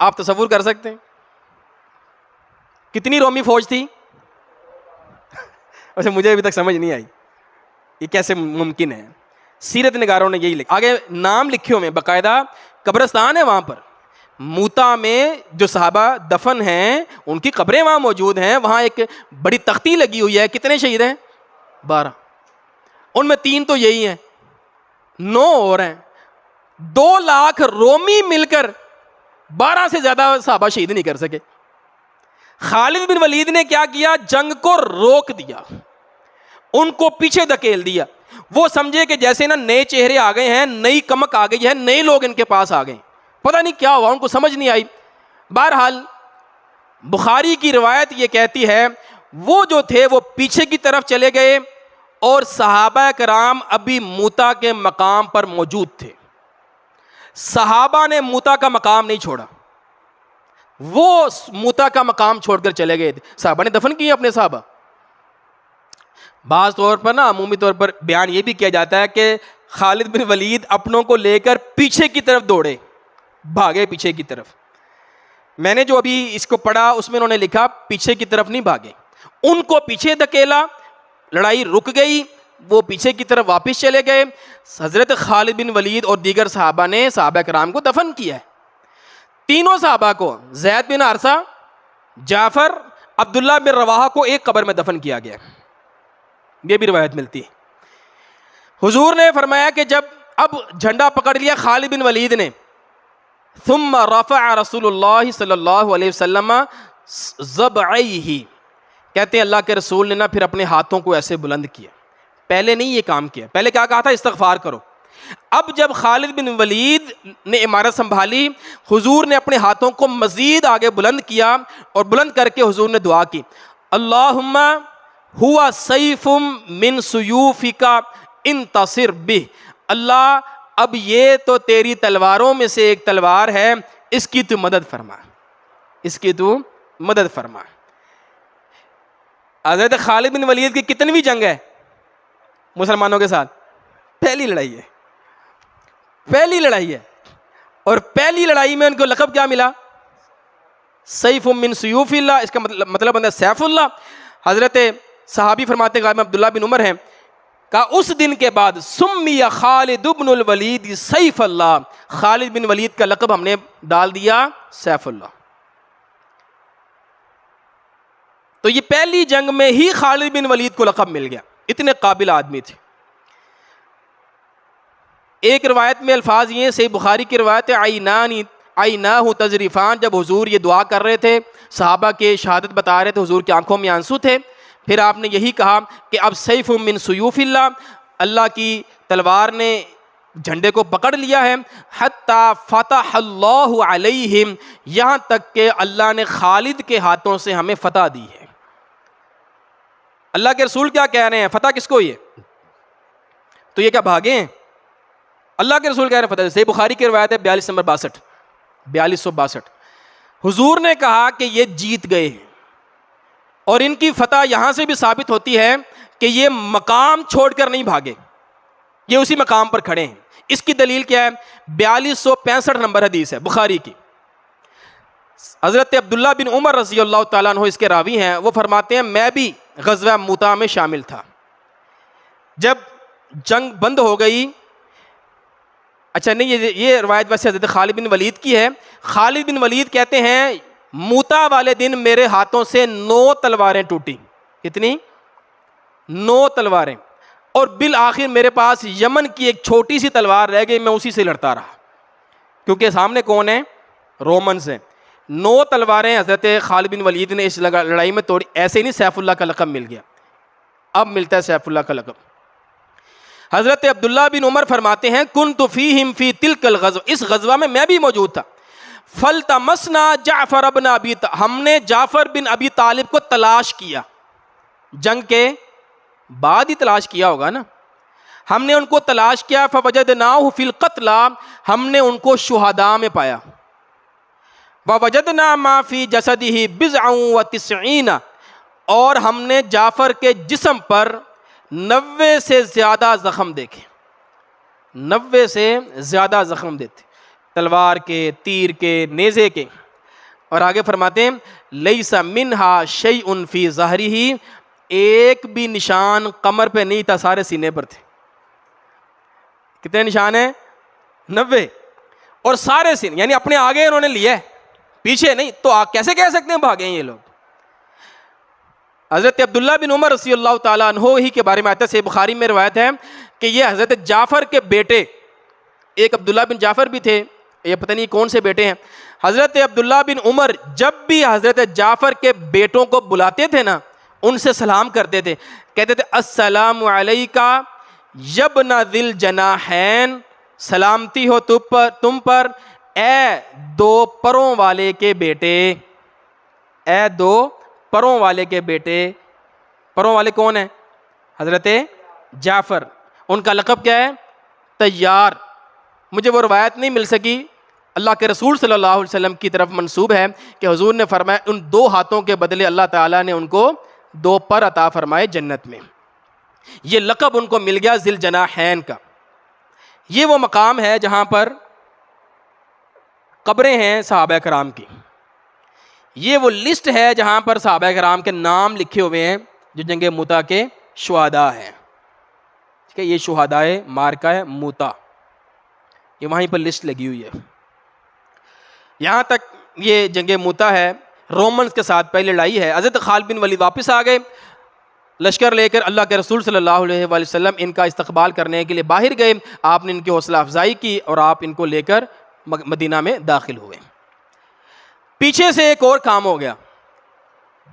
آپ تصور کر سکتے ہیں؟ کتنی رومی فوج تھی؟ ویسے مجھے ابھی تک سمجھ نہیں آئی یہ کیسے ممکن ہے. سیرت نگاروں نے یہی لکھا, آگے نام لکھے ہوئے, باقاعدہ قبرستان ہے وہاں پر. موتا میں جو صحابہ دفن ہیں ان کی قبریں وہاں موجود ہیں, وہاں ایک بڑی تختی لگی ہوئی ہے. کتنے شہید ہیں؟ 12. ان میں 3 تو یہی ہیں, 9 اور ہیں. 2 لاکھ رومی مل کر 12 سے زیادہ صحابہ شہید نہیں کر سکے. خالد بن ولید نے کیا کیا؟ جنگ کو روک دیا, ان کو پیچھے دھکیل دیا. وہ سمجھے کہ جیسے نا نئے چہرے آ گئے ہیں, نئی کمک آ گئی ہے, نئے لوگ ان کے پاس آ گئے. پتہ نہیں کیا ہوا, ان کو سمجھ نہیں آئی. بہرحال بخاری کی روایت یہ کہتی ہے وہ جو تھے وہ پیچھے کی طرف چلے گئے اور صحابہ کرام ابھی موتا کے مقام پر موجود تھے. صحابہ نے موتا کا مقام نہیں چھوڑا, وہ موتا کا مقام چھوڑ کر چلے گئے تھے. صحابہ نے دفن کیے اپنے صحابہ. بعض طور پر نا عمومی طور پر بیان یہ بھی کیا جاتا ہے کہ خالد بن ولید اپنوں کو لے کر پیچھے کی طرف دوڑے, بھاگے پیچھے کی طرف. میں نے جو ابھی اس کو پڑھا اس میں انہوں نے لکھا پیچھے کی طرف نہیں بھاگے, ان کو پیچھے دھکیلا, لڑائی رک گئی, وہ پیچھے کی طرف واپس چلے گئے. حضرت خالد بن ولید اور دیگر صحابہ نے صحابہ کرام کو دفن کیا ہے. تینوں صحابہ کو, زید بن حارثہ, جعفر, عبداللہ بن رواحہ کو ایک قبر میں دفن کیا گیا. یہ بھی روایت ملتی ہے. حضور نے فرمایا کہ جب اب جھنڈا پکڑ لیا خالد بن ولید نے, ثم رفع رسول اللہ صلی اللہ علیہ وسلم ضبعیہ, کہتے ہیں اللہ کے رسول نے نا پھر اپنے ہاتھوں کو ایسے بلند کیا. پہلے نہیں یہ کام کیا, پہلے کیا کہا تھا؟ استغفار کرو. اب جب خالد بن ولید نے عمارت سنبھالی, حضور نے اپنے ہاتھوں کو مزید آگے بلند کیا اور بلند کر کے حضور نے دعا کی, اللہم ہوا سیف من سیوفک انتصر بہ, اللہ اب یہ تو تیری تلواروں میں سے ایک تلوار ہے, اس کی تو مدد فرما, اس کی تو مدد فرما. حضرت خالد بن ولید کی کتنویں جنگ ہے مسلمانوں کے ساتھ؟ پہلی لڑائی ہے, پہلی لڑائی ہے. اور پہلی لڑائی میں ان کو لقب کیا ملا؟ سیف من سیوف اللہ, اس کا مطلب بنتا ہے سیف اللہ. حضرت صحابی فرماتے ہیں, عبداللہ بن عمر ہیں, کہا اس دن کے بعد سمی خالد بن الولید سیف اللہ, خالد بن ولید کا لقب ہم نے ڈال دیا سیف اللہ. تو یہ پہلی جنگ میں ہی خالد بن ولید کو لقب مل گیا, اتنے قابل آدمی تھے. ایک روایت میں الفاظ یہ, صحیح بخاری کی روایت ہے, عیناہ تذریفان, جب حضور یہ دعا کر رہے تھے, صحابہ کے شہادت بتا رہے تھے, حضور کی آنکھوں میں آنسو تھے. پھر آپ نے یہی کہا کہ اب سیف من سیوف اللہ, اللہ کی تلوار نے جھنڈے کو پکڑ لیا ہے, حتی فتح اللہ علیہم, یہاں تک کہ اللہ نے خالد کے ہاتھوں سے ہمیں فتح دی ہے. اللہ کے رسول کیا کہہ رہے ہیں؟ فتح کس کو؟ یہ تو یہ کیا بھاگے ہیں؟ اللہ کے رسول کہہ رہے ہیں فتح. صحیح بخاری کی روایت ہے 42 نمبر 4262, حضور نے کہا کہ یہ جیت گئے ہیں. اور ان کی فتح یہاں سے بھی ثابت ہوتی ہے کہ یہ مقام چھوڑ کر نہیں بھاگے, یہ اسی مقام پر کھڑے ہیں. اس کی دلیل کیا ہے؟ 4265 نمبر حدیث ہے بخاری کی. حضرت عبداللہ بن عمر رضی اللہ تعالیٰ عنہ اس کے راوی ہیں, وہ فرماتے ہیں میں بھی غزوہ موتا میں شامل تھا. جب جنگ بند ہو گئی, اچھا نہیں, یہ روایت ویسے حضرت خالد بن ولید کی ہے. خالد بن ولید کہتے ہیں موتا والے دن میرے ہاتھوں سے 9 تلواریں ٹوٹی. کتنی؟ 9 تلواریں. اور بالآخر میرے پاس یمن کی ایک چھوٹی سی تلوار رہ گئی, میں اسی سے لڑتا رہا, کیونکہ سامنے کون ہے؟ رومنز ہیں. 9 تلواریں حضرت خالد بن ولید نے اس لڑائی میں توڑی. ایسے ہی نہیں سیف اللہ کا لقب مل گیا, اب ملتا ہے سیف اللہ کا لقب. حضرت عبداللہ بن عمر فرماتے ہیں کنت فیہم فی تلک الغزوہ, اس غزوہ میں بھی موجود تھا. فلتمسنا جعفر بن ابی, ہم نے جعفر بن ابی طالب کو تلاش کیا جنگ کے بعد ہی تلاش کیا ہوگا نا. ہم نے ان کو تلاش کیا فوجدناہ فی القتلی، ہم نے ان کو شہداء میں پایا. ووجدنا ما فی جسدہ بضع وتسعین، اور ہم نے جعفر کے جسم پر 90 سے زیادہ زخم دیکھے. 90 سے زیادہ زخم دیتے، تلوار کے، تیر کے، نیزے کے. اور آگے فرماتے ہیں لیس منہا شیء فی ظہرہ، ایک بھی نشان کمر پہ نہیں تھا، سارے سینے پر تھے. کتنے نشان ہیں؟ 90. اور سارے سینے، یعنی اپنے آگے انہوں نے لیا ہے، پیچھے نہیں. تو کیسے کہہ سکتے ہیں بھاگے ہیں یہ لوگ؟ حضرت عبداللہ بن عمر رضی اللہ تعالیٰ عنہ ہی کے بارے میں آتا ہے، صحیح بخاری میں روایت ہے کہ یہ حضرت جعفر کے بیٹے، ایک عبداللہ بن جعفر بھی تھے، یہ پتہ نہیں کون سے بیٹے ہیں. حضرت عبداللہ بن عمر جب بھی حضرت جعفر کے بیٹوں کو بلاتے تھے نا، ان سے سلام کرتے تھے، کہتے تھے السلام علیکہ یبن ذی الجناحین، سلامتی ہو تم پر اے 2 پروں والے کے بیٹے، اے 2 پروں والے کے بیٹے. پروں والے کون ہیں؟ حضرت جعفر. ان کا لقب کیا ہے؟ طیار. مجھے وہ روایت نہیں مل سکی، اللہ کے رسول صلی اللہ علیہ وسلم کی طرف منسوب ہے کہ حضور نے فرمایا ان 2 ہاتھوں کے بدلے اللہ تعالیٰ نے ان کو 2 پر عطا فرمائے جنت میں. یہ لقب ان کو مل گیا ذی الجناحین کا. یہ وہ مقام ہے جہاں پر قبریں ہیں صحابہ کرام کی. یہ وہ لسٹ ہے جہاں پر صحابہ کرام کے نام لکھے ہوئے ہیں جو جنگ موتا کے شہداء ہیں. ٹھیک ہے، یہ شہدائے مارکہ موتا، یہ وہیں پر لسٹ لگی ہوئی ہے. یہاں تک یہ جنگ موتا ہے، رومنز کے ساتھ پہلے لڑائی ہے. حضرت خالد بن ولید واپس آ گئے لشکر لے کر، اللہ کے رسول صلی اللہ علیہ وآلہ وسلم ان کا استقبال کرنے کے لیے باہر گئے. آپ نے ان کی حوصلہ افزائی کی اور آپ ان کو لے کر مدینہ میں داخل ہوئے. پیچھے سے ایک اور کام ہو گیا.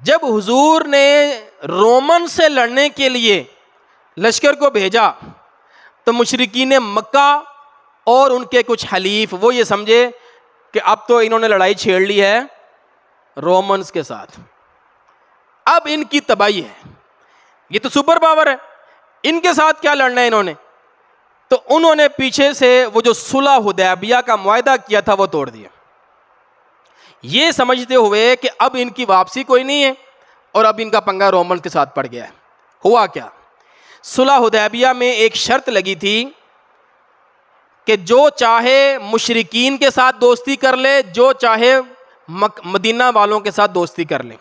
جب حضور نے رومن سے لڑنے کے لیے لشکر کو بھیجا تو مشرکین مکہ اور ان کے کچھ حلیف وہ یہ سمجھے کہ اب تو انہوں نے لڑائی چھیڑ لی ہے رومنز کے ساتھ، اب ان کی تباہی ہے، یہ تو سپر پاور ہے، ان کے ساتھ کیا لڑنا ہے انہوں نے. تو انہوں نے پیچھے سے وہ جو صلح حدیبیہ کا معاہدہ کیا تھا وہ توڑ دیا، یہ سمجھتے ہوئے کہ اب ان کی واپسی کوئی نہیں ہے اور اب ان کا پنگا رومنز کے ساتھ پڑ گیا ہے. ہوا کیا؟ صلح حدیبیہ میں ایک شرط لگی تھی کہ جو چاہے مشرکین کے ساتھ دوستی کر لے، جو چاہے مدینہ والوں کے ساتھ دوستی کر لے.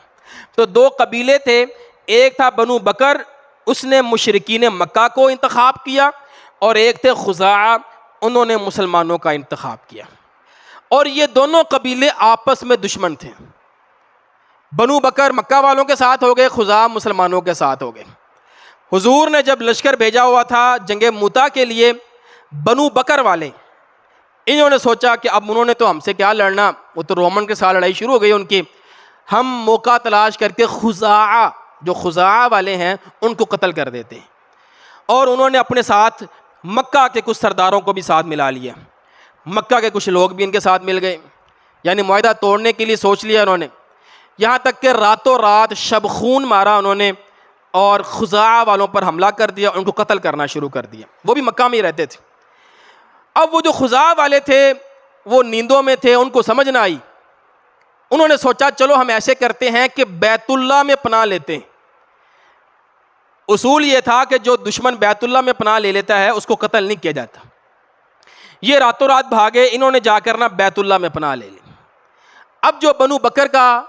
تو 2 قبیلے تھے، ایک تھا بنو بکر، اس نے مشرکین مکہ کو انتخاب کیا، اور ایک تھے خزاعہ، انہوں نے مسلمانوں کا انتخاب کیا. اور یہ دونوں قبیلے آپس میں دشمن تھے. بنو بکر مکہ والوں کے ساتھ ہو گئے، خزاعہ مسلمانوں کے ساتھ ہو گئے. حضور نے جب لشکر بھیجا ہوا تھا جنگ موتا کے لیے، بنو بکر والے انہوں نے سوچا کہ اب انہوں نے تو ہم سے کیا لڑنا، وہ تو رومن کے ساتھ لڑائی شروع ہو گئی ان کی، ہم موقع تلاش کر کے خزاعہ، جو خزاعہ والے ہیں ان کو قتل کر دیتے ہیں. اور انہوں نے اپنے ساتھ مکہ کے کچھ سرداروں کو بھی ساتھ ملا لیا، مکہ کے کچھ لوگ بھی ان کے ساتھ مل گئے، یعنی معاہدہ توڑنے کے لیے سوچ لیا انہوں نے. یہاں تک کہ راتوں رات شب خون مارا انہوں نے اور خزاعہ والوں پر حملہ کر دیا، ان کو قتل کرنا شروع کر دیا. وہ بھی مکہ میں ہی رہتے تھے. اب وہ جو خزاعہ والے تھے وہ نیندوں میں تھے، ان کو سمجھ نہ آئی. انہوں نے سوچا چلو ہم ایسے کرتے ہیں کہ بیت اللہ میں پناہ لیتے ہیں. اصول یہ تھا کہ جو دشمن بیت اللہ میں پناہ لے لیتا ہے اس کو قتل نہیں کیا جاتا. یہ راتوں رات بھاگے، انہوں نے جا کر نا بیت اللہ میں پناہ لے لی. اب جو بنو بکر کا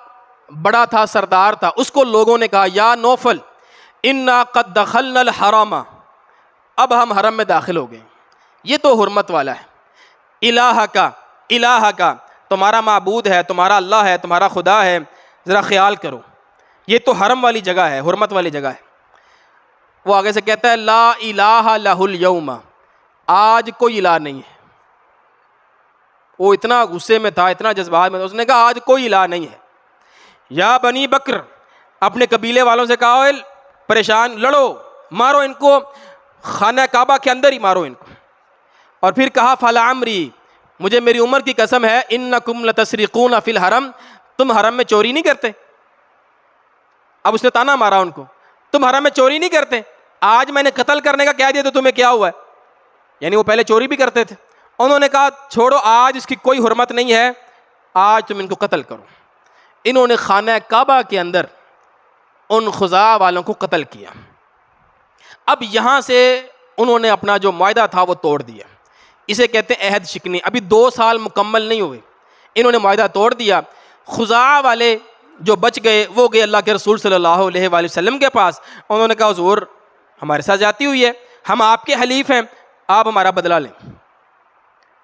بڑا تھا، سردار تھا، اس کو لوگوں نے کہا یا نوفل انا قد دخلنا الحرام، اب ہم حرم میں داخل ہو گئے، یہ تو حرمت والا ہے. الہ کا تمہارا معبود ہے، تمہارا اللہ ہے، تمہارا خدا ہے، ذرا خیال کرو، یہ تو حرم والی جگہ ہے، حرمت والی جگہ ہے. وہ آگے سے کہتا ہے لا الہ لہ الیوم، آج کوئی الہ نہیں ہے. وہ اتنا غصے میں تھا، اتنا جذبات میں تھا، اس نے کہا آج کوئی الہ نہیں ہے. یا بنی بکر، اپنے قبیلے والوں سے کہا پریشان لڑو، مارو ان کو، خانہ کعبہ کے اندر ہی مارو ان کو. اور پھر کہا فلعمری، مجھے میری عمر کی قسم ہے انکم لتسرقون فی الحرم، تم حرم میں چوری نہیں کرتے. اب اس نے تانا مارا ان کو، تم حرم میں چوری نہیں کرتے، آج میں نے قتل کرنے کا کہہ دیا تو تمہیں کیا ہوا ہے؟ یعنی وہ پہلے چوری بھی کرتے تھے. انہوں نے کہا چھوڑو آج اس کی کوئی حرمت نہیں ہے, آج تم ان کو قتل کرو. انہوں نے خانہ کعبہ کے اندر ان خزاع والوں کو قتل کیا. اب یہاں سے انہوں نے اپنا جو معاہدہ تھا وہ توڑ دیا. اسے کہتے ہیں عہد شکنی. ابھی 2 سال مکمل نہیں ہوئے, انہوں نے معاہدہ توڑ دیا. خزاع والے جو بچ گئے وہ گئے اللہ کے رسول صلی اللہ علیہ وآلہ وسلم کے پاس. انہوں نے کہا حضور ہمارے ساتھ زیادتی ہوئی ہے, ہم آپ کے حلیف ہیں, آپ ہمارا بدلہ لیں.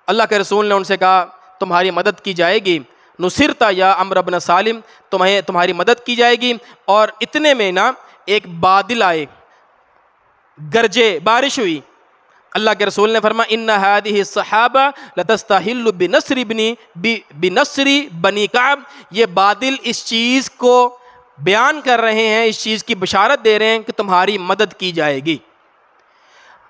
اللہ کے رسول نے ان سے کہا تمہاری مدد کی جائے گی, نصرتا یا عمرو بن سالم, تمہاری مدد کی جائے گی. اور اتنے میں نا ایک بادل آئے, گرجے, بارش ہوئی. اللہ کے رسول نے فرمایا ان هذه الصحابہ لتستحل بنصر بنی کعب, یہ بادل اس چیز کو بیان کر رہے ہیں, اس چیز کی بشارت دے رہے ہیں کہ تمہاری مدد کی جائے گی.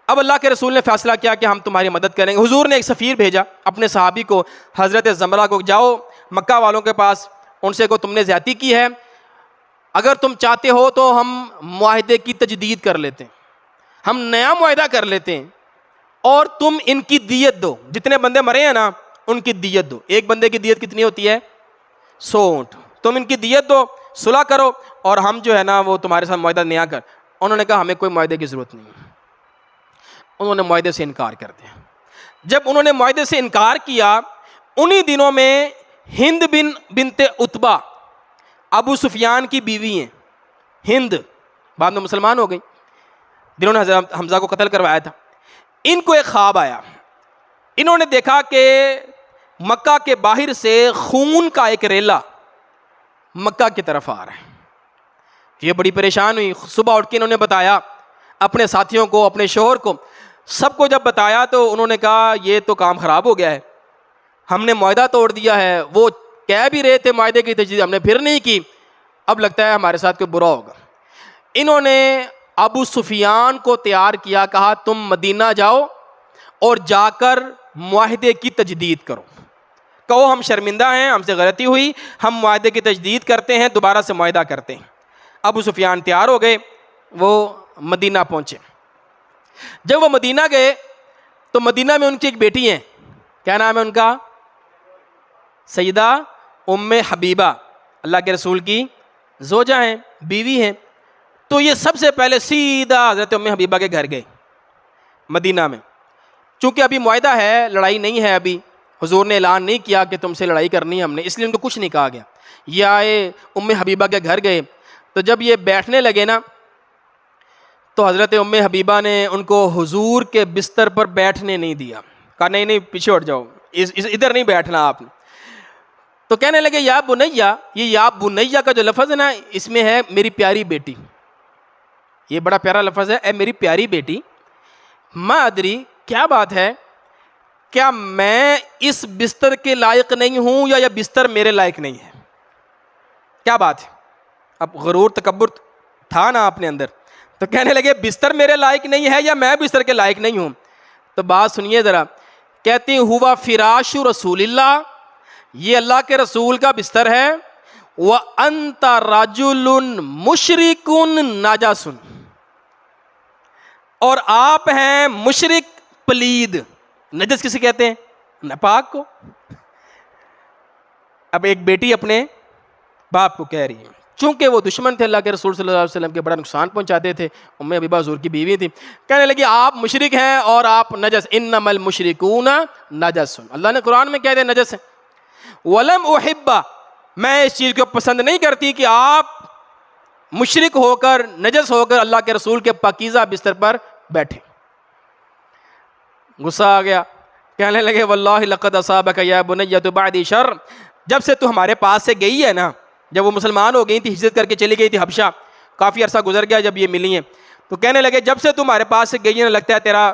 اب اللہ کے رسول نے فیصلہ کیا کہ ہم تمہاری مدد کریں گے. حضور نے ایک سفیر بھیجا اپنے صحابی کو, حضرت زمرہ کو, جاؤ مکہ والوں کے پاس, ان سے کو تم نے زیادتی کی ہے, اگر تم چاہتے ہو تو ہم معاہدے کی تجدید کر لیتے ہیں, ہم نیا معاہدہ کر لیتے ہیں, اور تم ان کی دیت دو. جتنے بندے مرے ہیں نا ان کی دیت دو. ایک بندے کی دیت کتنی ہوتی ہے؟ 100 اونٹ. تم ان کی دیت دو, صلح کرو, اور ہم جو ہے نا وہ تمہارے ساتھ معاہدہ نیا کر. انہوں نے کہا ہمیں کوئی معاہدے کی ضرورت نہیں ہے. انہوں نے معاہدے سے انکار کر دیا. جب انہوں نے معاہدے سے انکار کیا, انہی دنوں میں ہند بنت عتبہ ابو سفیان کی بیوی ہیں, ہند, بعد میں مسلمان ہو گئی, جنہوں نے حضرت حمزہ کو قتل کروایا تھا. ان کو ایک خواب آیا. انہوں نے دیکھا کہ مکہ کے باہر سے خون کا ایک ریلا مکہ کی طرف آ رہا ہے. یہ بڑی پریشان ہوئی. صبح اٹھ کے انہوں نے بتایا اپنے ساتھیوں کو, اپنے شوہر کو, سب کو جب بتایا تو انہوں نے کہا یہ تو کام خراب ہو گیا ہے, ہم نے معاہدہ توڑ دیا ہے. وہ کہہ بھی رہے تھے معاہدے کی تجدید, ہم نے پھر نہیں کی, اب لگتا ہے ہمارے ساتھ کوئی برا ہوگا. انہوں نے ابو سفیان کو تیار کیا, کہا تم مدینہ جاؤ اور جا کر معاہدے کی تجدید کرو, کہو ہم شرمندہ ہیں, ہم سے غلطی ہوئی, ہم معاہدے کی تجدید کرتے ہیں, دوبارہ سے معاہدہ کرتے ہیں. ابو سفیان تیار ہو گئے, وہ مدینہ پہنچے. جب وہ مدینہ گئے تو مدینہ میں ان کی ایک بیٹی ہیں, کیا نام ہے ان کا؟ سیدہ ام حبیبہ, اللہ کے رسول کی زوجہ ہیں, بیوی ہیں. تو یہ سب سے پہلے سیدھا حضرت ام حبیبہ کے گھر گئے مدینہ میں. چونکہ ابھی معاہدہ ہے, لڑائی نہیں ہے, ابھی حضور نے اعلان نہیں کیا کہ تم سے لڑائی کرنی ہے ہم نے, اس لیے ان کو کچھ نہیں کہا گیا. یہ آئے ام حبیبہ کے گھر گئے, تو جب یہ بیٹھنے لگے نا تو حضرت ام حبیبہ نے ان کو حضور کے بستر پر بیٹھنے نہیں دیا. کہا نہیں پیچھے ہٹ جاؤ, ادھر نہیں بیٹھنا آپ نے. تو کہنے لگے یا بنیا, یہ یا بنیا کا جو لفظ ہے نا اس میں ہے میری پیاری بیٹی. یہ بڑا پیارا لفظ ہے, اے میری پیاری بیٹی. ما ادری, کیا بات ہے, کیا میں اس بستر کے لائق نہیں ہوں یا یہ بستر میرے لائق نہیں ہے؟ کیا بات ہے؟ اب غرور تکبر تھا نا اپنے اندر, تو کہنے لگے بستر میرے لائق نہیں ہے یا میں بستر کے لائق نہیں ہوں. تو بات سنیے ذرا, کہتی ہوا فراش رسول اللہ, یہ اللہ کے رسول کا بستر ہے. وَأَنْتَ رَجُلٌ مُشْرِكٌ نَجَسٌ, اور آپ ہیں مشرک پلید. نجس کسے کہتے ہیں؟ ناپاک کو. اب ایک بیٹی اپنے باپ کو کہہ رہی ہے, چونکہ وہ دشمن تھے اللہ کے رسول صلی اللہ علیہ وسلم کے, بڑا نقصان پہنچاتے تھے. ام حبیبہ حضور کی بیوی تھی, کہنے لگی آپ مشرک ہیں اور آپ نجس. انما المشرکون نجس, اللہ نے قرآن میں کہہ دیا نجس ہے. ولم احب, میں اس چیز کو پسند نہیں کرتی کہ آپ مشرک ہو کر, نجس ہو کر اللہ کے رسول کے پاکیزہ بستر پر بیٹھے. غصہ آ گیا, کہنے لگے واللہ لقد اصابک یا بنیۃ بعد شر, جب سے تو ہمارے پاس سے گئی ہے نا, جب وہ مسلمان ہو گئی تھی, ہجرت کر کے چلی گئی تھی حبشہ, کافی عرصہ گزر گیا جب یہ ملی ہیں, تو کہنے لگے جب سے تمہارے پاس سے گئی ہے لگتا ہے تیرا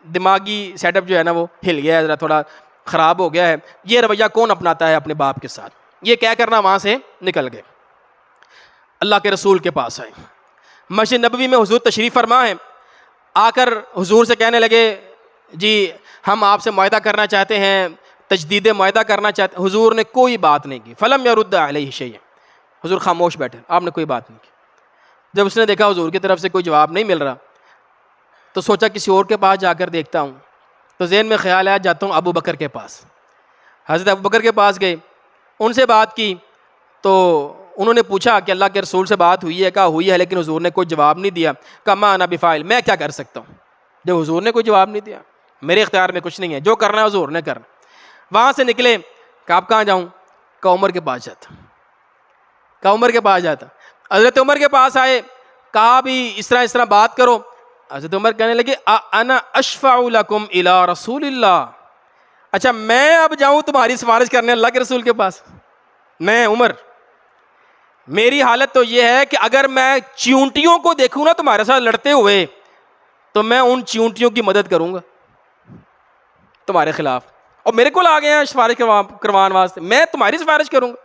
دماغی سیٹ اپ جو ہے نا وہ ہل گیا ہے, ذرا تھوڑا خراب ہو گیا ہے. یہ رویہ کون اپناتا ہے اپنے باپ کے ساتھ؟ یہ کیا کرنا وہاں سے نکل گئے. اللہ کے رسول کے پاس آئے, مسجد نبوی میں حضور تشریف فرما ہے. آ کر حضور سے کہنے لگے جی ہم آپ سے معاہدہ کرنا چاہتے ہیں, تجدید معاہدہ کرنا چاہتے ہیں. حضور نے کوئی بات نہیں کی. فلم یرد علیہ شیء, حضور خاموش بیٹھے, آپ نے کوئی بات نہیں کی. جب اس نے دیکھا حضور کی طرف سے کوئی جواب نہیں مل رہا, تو سوچا کسی اور کے پاس جا کر دیکھتا ہوں، تو ذہن میں خیال آیا جاتا ہوں ابو بکر کے پاس۔ حضرت ابو بکر کے پاس گئے، ان سے بات کی تو انہوں نے پوچھا کہ اللہ کے رسول سے بات ہوئی ہے؟ کہا ہوئی ہے، لیکن حضور نے کوئی جواب نہیں دیا۔ کہا ما انا بفاعل، میں کیا کر سکتا ہوں جب حضور نے کوئی جواب نہیں دیا، میرے اختیار میں کچھ نہیں ہے، جو کرنا ہے حضور نے کرنا۔ وہاں سے نکلے، کہا آپ کہاں جاؤں؟ کہا عمر کے پاس جاتا۔ کہا عمر کے پاس جاتا۔ حضرت عمر کے پاس آئے، کہا بھی اس طرح بات کرو۔ حضرت عمر کہنے لگے انا اشفع لکم الی رسول اللہ، اچھا میں اب جاؤں تمہاری سفارش کرنے اللہ کے رسول کے پاس؟ میں عمر، میری حالت تو یہ ہے کہ اگر میں چیونٹیوں کو دیکھوں نا تمہارے ساتھ لڑتے ہوئے تو میں ان چیونٹیوں کی مدد کروں گا تمہارے خلاف، اور میرے کو آ گئے ہیں سفارش کروان واسطے، میں تمہاری سفارش کروں گا۔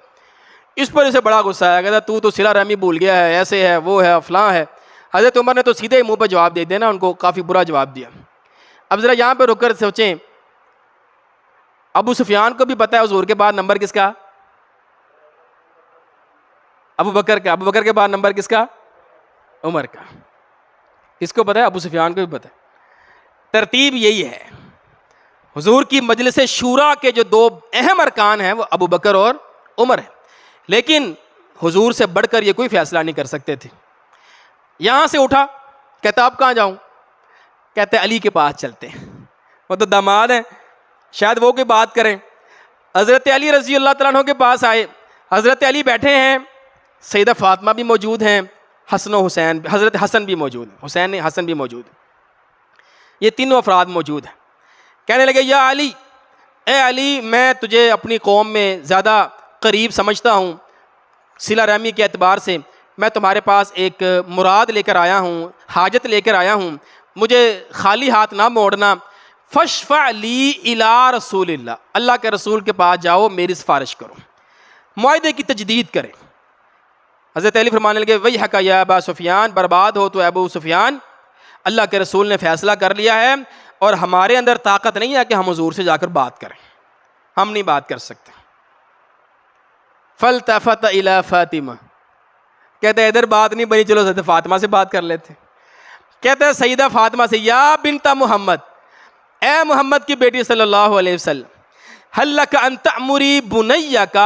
اس پر اسے بڑا غصہ آیا، کہتا تو صلہ رحمی بھول گیا ہے، ایسے ہے، وہ ہے، فلاں ہے۔ حضرت عمر نے تو سیدھے منہ پہ جواب دے دینا، ان کو کافی برا جواب دیا۔ اب ذرا یہاں پہ رک کر سوچیں، ابو سفیان کو بھی پتہ ہے حضور کے بعد نمبر کس کا؟ ابو بکر کا۔ ابو بکر کے بعد نمبر کس کا؟ عمر کا۔ کس کو پتہ ہے؟ ابو سفیان کو بھی پتہ ہے۔ ترتیب یہی ہے، حضور کی مجلس شورا کے جو دو اہم ارکان ہیں وہ ابو بکر اور عمر ہیں، لیکن حضور سے بڑھ کر یہ کوئی فیصلہ نہیں کر سکتے تھے۔ یہاں سے اٹھا، کہتا آپ کہاں جاؤں؟ کہتے علی کے پاس چلتے ہیں، وہ تو داماد ہیں، شاید وہ کوئی بات کریں۔ حضرت علی رضی اللہ تعالیٰ عنہ کے پاس آئے، حضرت علی بیٹھے ہیں، سیدہ فاطمہ بھی موجود ہیں، حسن و حسین، حضرت حسن بھی موجود ہیں، حسین نہیں حسن بھی موجود ہیں، یہ تینوں افراد موجود ہیں۔ کہنے لگے یا علی، اے علی میں تجھے اپنی قوم میں زیادہ قریب سمجھتا ہوں، صلہ رحمی کے اعتبار سے میں تمہارے پاس ایک مراد لے کر آیا ہوں، حاجت لے کر آیا ہوں، مجھے خالی ہاتھ نہ موڑنا۔ فاشفع لی الی رسول اللہ، اللہ کے رسول کے پاس جاؤ، میری سفارش کرو، معاہدے کی تجدید کرے۔ حضرت علی فرمانے لگے ویحک یا ابا سفیان، برباد ہو تو ابو سفیان، اللہ کے رسول نے فیصلہ کر لیا ہے اور ہمارے اندر طاقت نہیں ہے کہ ہم حضور سے جا کر بات کریں، ہم نہیں بات کر سکتے۔ فالتفت الی فاطمہ، کہتے ہیں ادھر بات نہیں بنی، چلو حضرت فاطمہ سے بات کر لیتے۔ کہتے ہیں سیدہ فاطمہ سے یا بنت محمد، اے محمد کی بیٹی صلی اللہ علیہ وسلم، هل لک ان تعمری بنیک،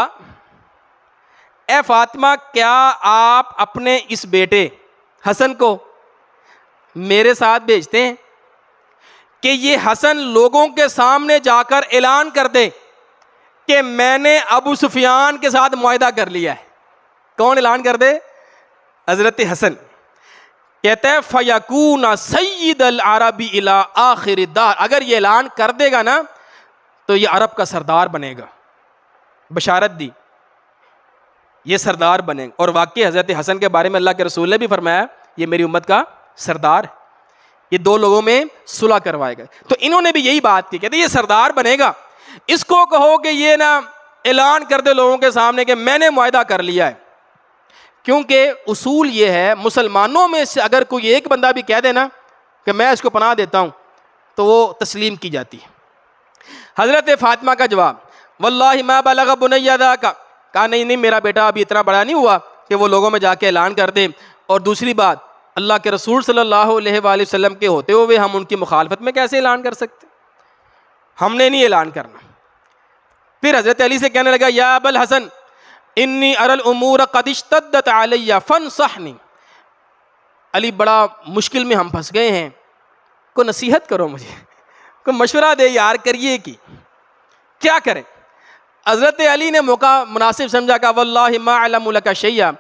اے فاطمہ کیا آپ اپنے اس بیٹے حسن کو میرے ساتھ بھیجتے ہیں کہ یہ حسن لوگوں کے سامنے جا کر اعلان کر دے کہ میں نے ابو سفیان کے ساتھ معاہدہ کر لیا ہے؟ کون اعلان کر دے؟ حضرت حسن۔ کہتے ہیں فَيَكُونَ سَيِّدَ الْعَرَبِ إِلَىٰ آخِرِ الدَّهْرِ، اگر یہ اعلان کر دے گا نا تو یہ عرب کا سردار بنے گا، بشارت دی، یہ سردار بنے گا۔ اور واقعی حضرت حسن کے بارے میں اللہ کے رسول نے بھی فرمایا یہ میری امت کا سردار ہے، یہ دو لوگوں میں صلح کروائے گا۔ تو انہوں نے بھی یہی بات کی، کہتے یہ سردار بنے گا، اس کو کہو کہ یہ نا اعلان کر دے لوگوں کے سامنے کہ میں نے معاہدہ کر لیا ہے۔ کیونکہ اصول یہ ہے مسلمانوں میں سے اگر کوئی ایک بندہ بھی کہہ دے نا کہ میں اس کو پناہ دیتا ہوں تو وہ تسلیم کی جاتی ہے۔ حضرت فاطمہ کا جواب واللہ ما بلغ بنی ذاک، کہا نہیں میرا بیٹا ابھی اتنا بڑا نہیں ہوا کہ وہ لوگوں میں جا کے اعلان کر دے، اور دوسری بات اللہ کے رسول صلی اللہ علیہ وآلہ وسلم کے ہوتے ہوئے ہم ان کی مخالفت میں کیسے اعلان کر سکتے؟ ہم نے نہیں اعلان کرنا۔ پھر حضرت علی سے کہنے لگا یا ابا الحسن انی اری الامور قد اشتدت علی فانصحنی، علی بڑا مشکل میں ہم پھنس گئے ہیں، کوئی نصیحت کرو مجھے، کوئی مشورہ دے یار، کریے کی کیا کریں؟ حضرت علی نے موقع مناسب سمجھا، کہا واللہ ما اعلم لک شیئا،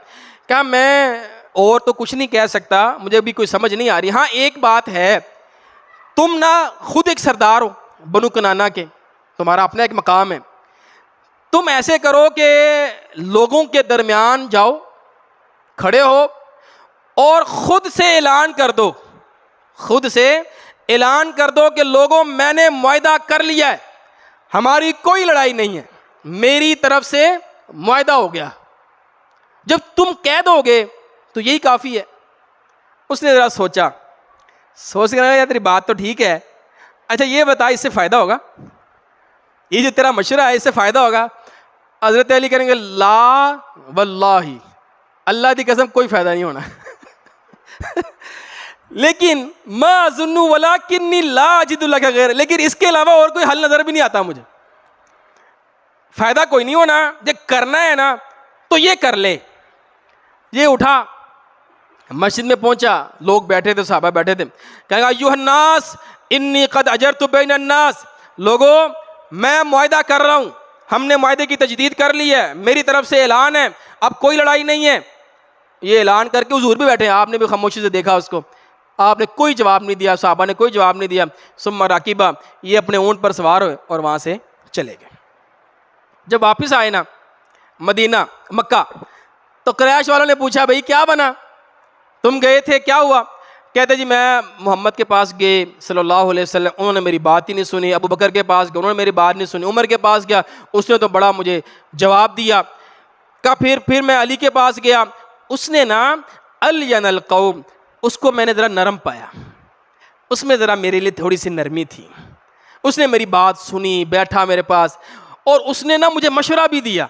کہا میں اور تو کچھ نہیں کہہ سکتا، مجھے بھی کوئی سمجھ نہیں آ رہی، ہاں ایک بات ہے، تم نا خود ایک سردار ہو بنو کنانہ کے، تمہارا اپنا ایک مقام ہے، تم ایسے کرو کہ لوگوں کے درمیان جاؤ، کھڑے ہو اور خود سے اعلان کر دو، خود سے اعلان کر دو کہ لوگوں میں نے معاہدہ کر لیا ہے، ہماری کوئی لڑائی نہیں ہے، میری طرف سے معاہدہ ہو گیا۔ جب تم کہہ دو گے تو یہی کافی ہے۔ اس نے ذرا سوچا، سوچ کے کہا تیری بات تو ٹھیک ہے، اچھا یہ بتا اس سے فائدہ ہوگا؟ یہ جو تیرا مشورہ ہے اس سے فائدہ ہوگا؟ حضرت علی کہیں گے لا واللہ، اللہ کی قسم کوئی فائدہ نہیں ہونا لیکن ما اظن ولکنی لا اجد لک غیر، لیکن اس کے علاوہ اور کوئی حل نظر بھی نہیں آتا مجھے، فائدہ کوئی نہیں ہونا، جب کرنا ہے نا تو یہ کر لے۔ یہ اٹھا مسجد میں پہنچا، لوگ بیٹھے تھے، صحابہ بیٹھے تھے، کہا ایھا الناس انی قد اجرت بین الناس، لوگوں میں معاہدہ کر رہا ہوں، ہم نے معاہدے کی تجدید کر لی ہے، میری طرف سے اعلان ہے، اب کوئی لڑائی نہیں ہے۔ یہ اعلان کر کے حضور بھی بیٹھے ہیں، آپ نے بھی خاموشی سے دیکھا اس کو، آپ نے کوئی جواب نہیں دیا، صحابہ نے کوئی جواب نہیں دیا۔ ثم راکبا، یہ اپنے اونٹ پر سوار ہوئے اور وہاں سے چلے گئے۔ جب واپس آئے نا مدینہ مکہ، تو قریش والوں نے پوچھا بھائی کیا بنا، تم گئے تھے کیا ہوا؟ کہتے جی میں محمد کے پاس گئے صلی اللہ علیہ وسلم، انہوں نے میری بات ہی نہیں سنی، ابو بکر کے پاس گئے، انہوں نے میری بات نہیں سنی، عمر کے پاس گیا، اس نے تو بڑا مجھے جواب دیا، کہا پھر میں علی کے پاس گیا، اس نے نا الین القوم، اس کو میں نے ذرا نرم پایا، اس میں ذرا میرے لیے تھوڑی سی نرمی تھی، اس نے میری بات سنی، بیٹھا میرے پاس، اور اس نے نا مجھے مشورہ بھی دیا۔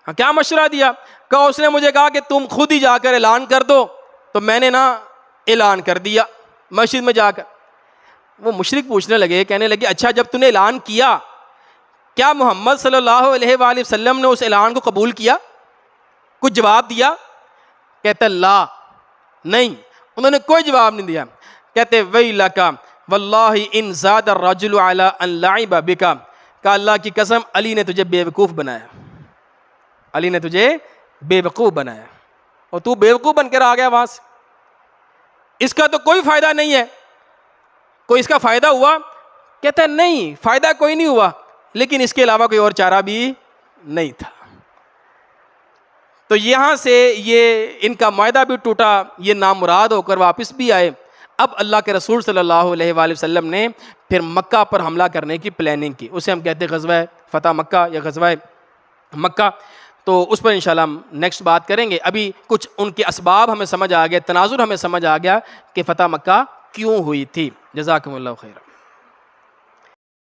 کیا مشورہ دیا؟ کہا اس نے مجھے کہا کہ تم خود ہی جا کر اعلان کر دو، تو میں نے نا اعلان کر دیا مسجد میں جا کر۔ وہ مشرک پوچھنے لگے، کہنے لگے اچھا جب تم نے اعلان کیا، کیا محمد صلی اللہ علیہ وآلہ وسلم نے اس اعلان کو قبول کیا، کچھ جواب دیا؟ کہتے لا، نہیں، انہوں نے کوئی جواب نہیں دیا۔ کہتے ویلک واللہ ان زاد الرجل علی ان لعب بک، کہ اللہ کی قسم علی نے تجھے بیوقوف بنایا، علی نے تجھے بیوقوف بنایا، اور تو بیوقوف بن کر آ گیا وہاں سے، اس کا تو کوئی فائدہ نہیں ہے، کوئی اس کا فائدہ ہوا؟ کہتا ہے نہیں، فائدہ کوئی نہیں ہوا، لیکن اس کے علاوہ کوئی اور چارہ بھی نہیں تھا۔ تو یہاں سے یہ ان کا معاہدہ بھی ٹوٹا، یہ نامراد ہو کر واپس بھی آئے۔ اب اللہ کے رسول صلی اللہ علیہ وآلہ وسلم نے پھر مکہ پر حملہ کرنے کی پلاننگ کی، اسے ہم کہتے ہیں غزوہ فتح مکہ یا غزوہ مکہ، تو اس پر انشاءاللہ ہم نیکسٹ بات کریں گے۔ ابھی کچھ ان کے اسباب ہمیں سمجھ آ گیا، تناظر ہمیں سمجھ آ گیا کہ فتح مکہ کیوں ہوئی تھی۔ جزاکم اللہ خیر۔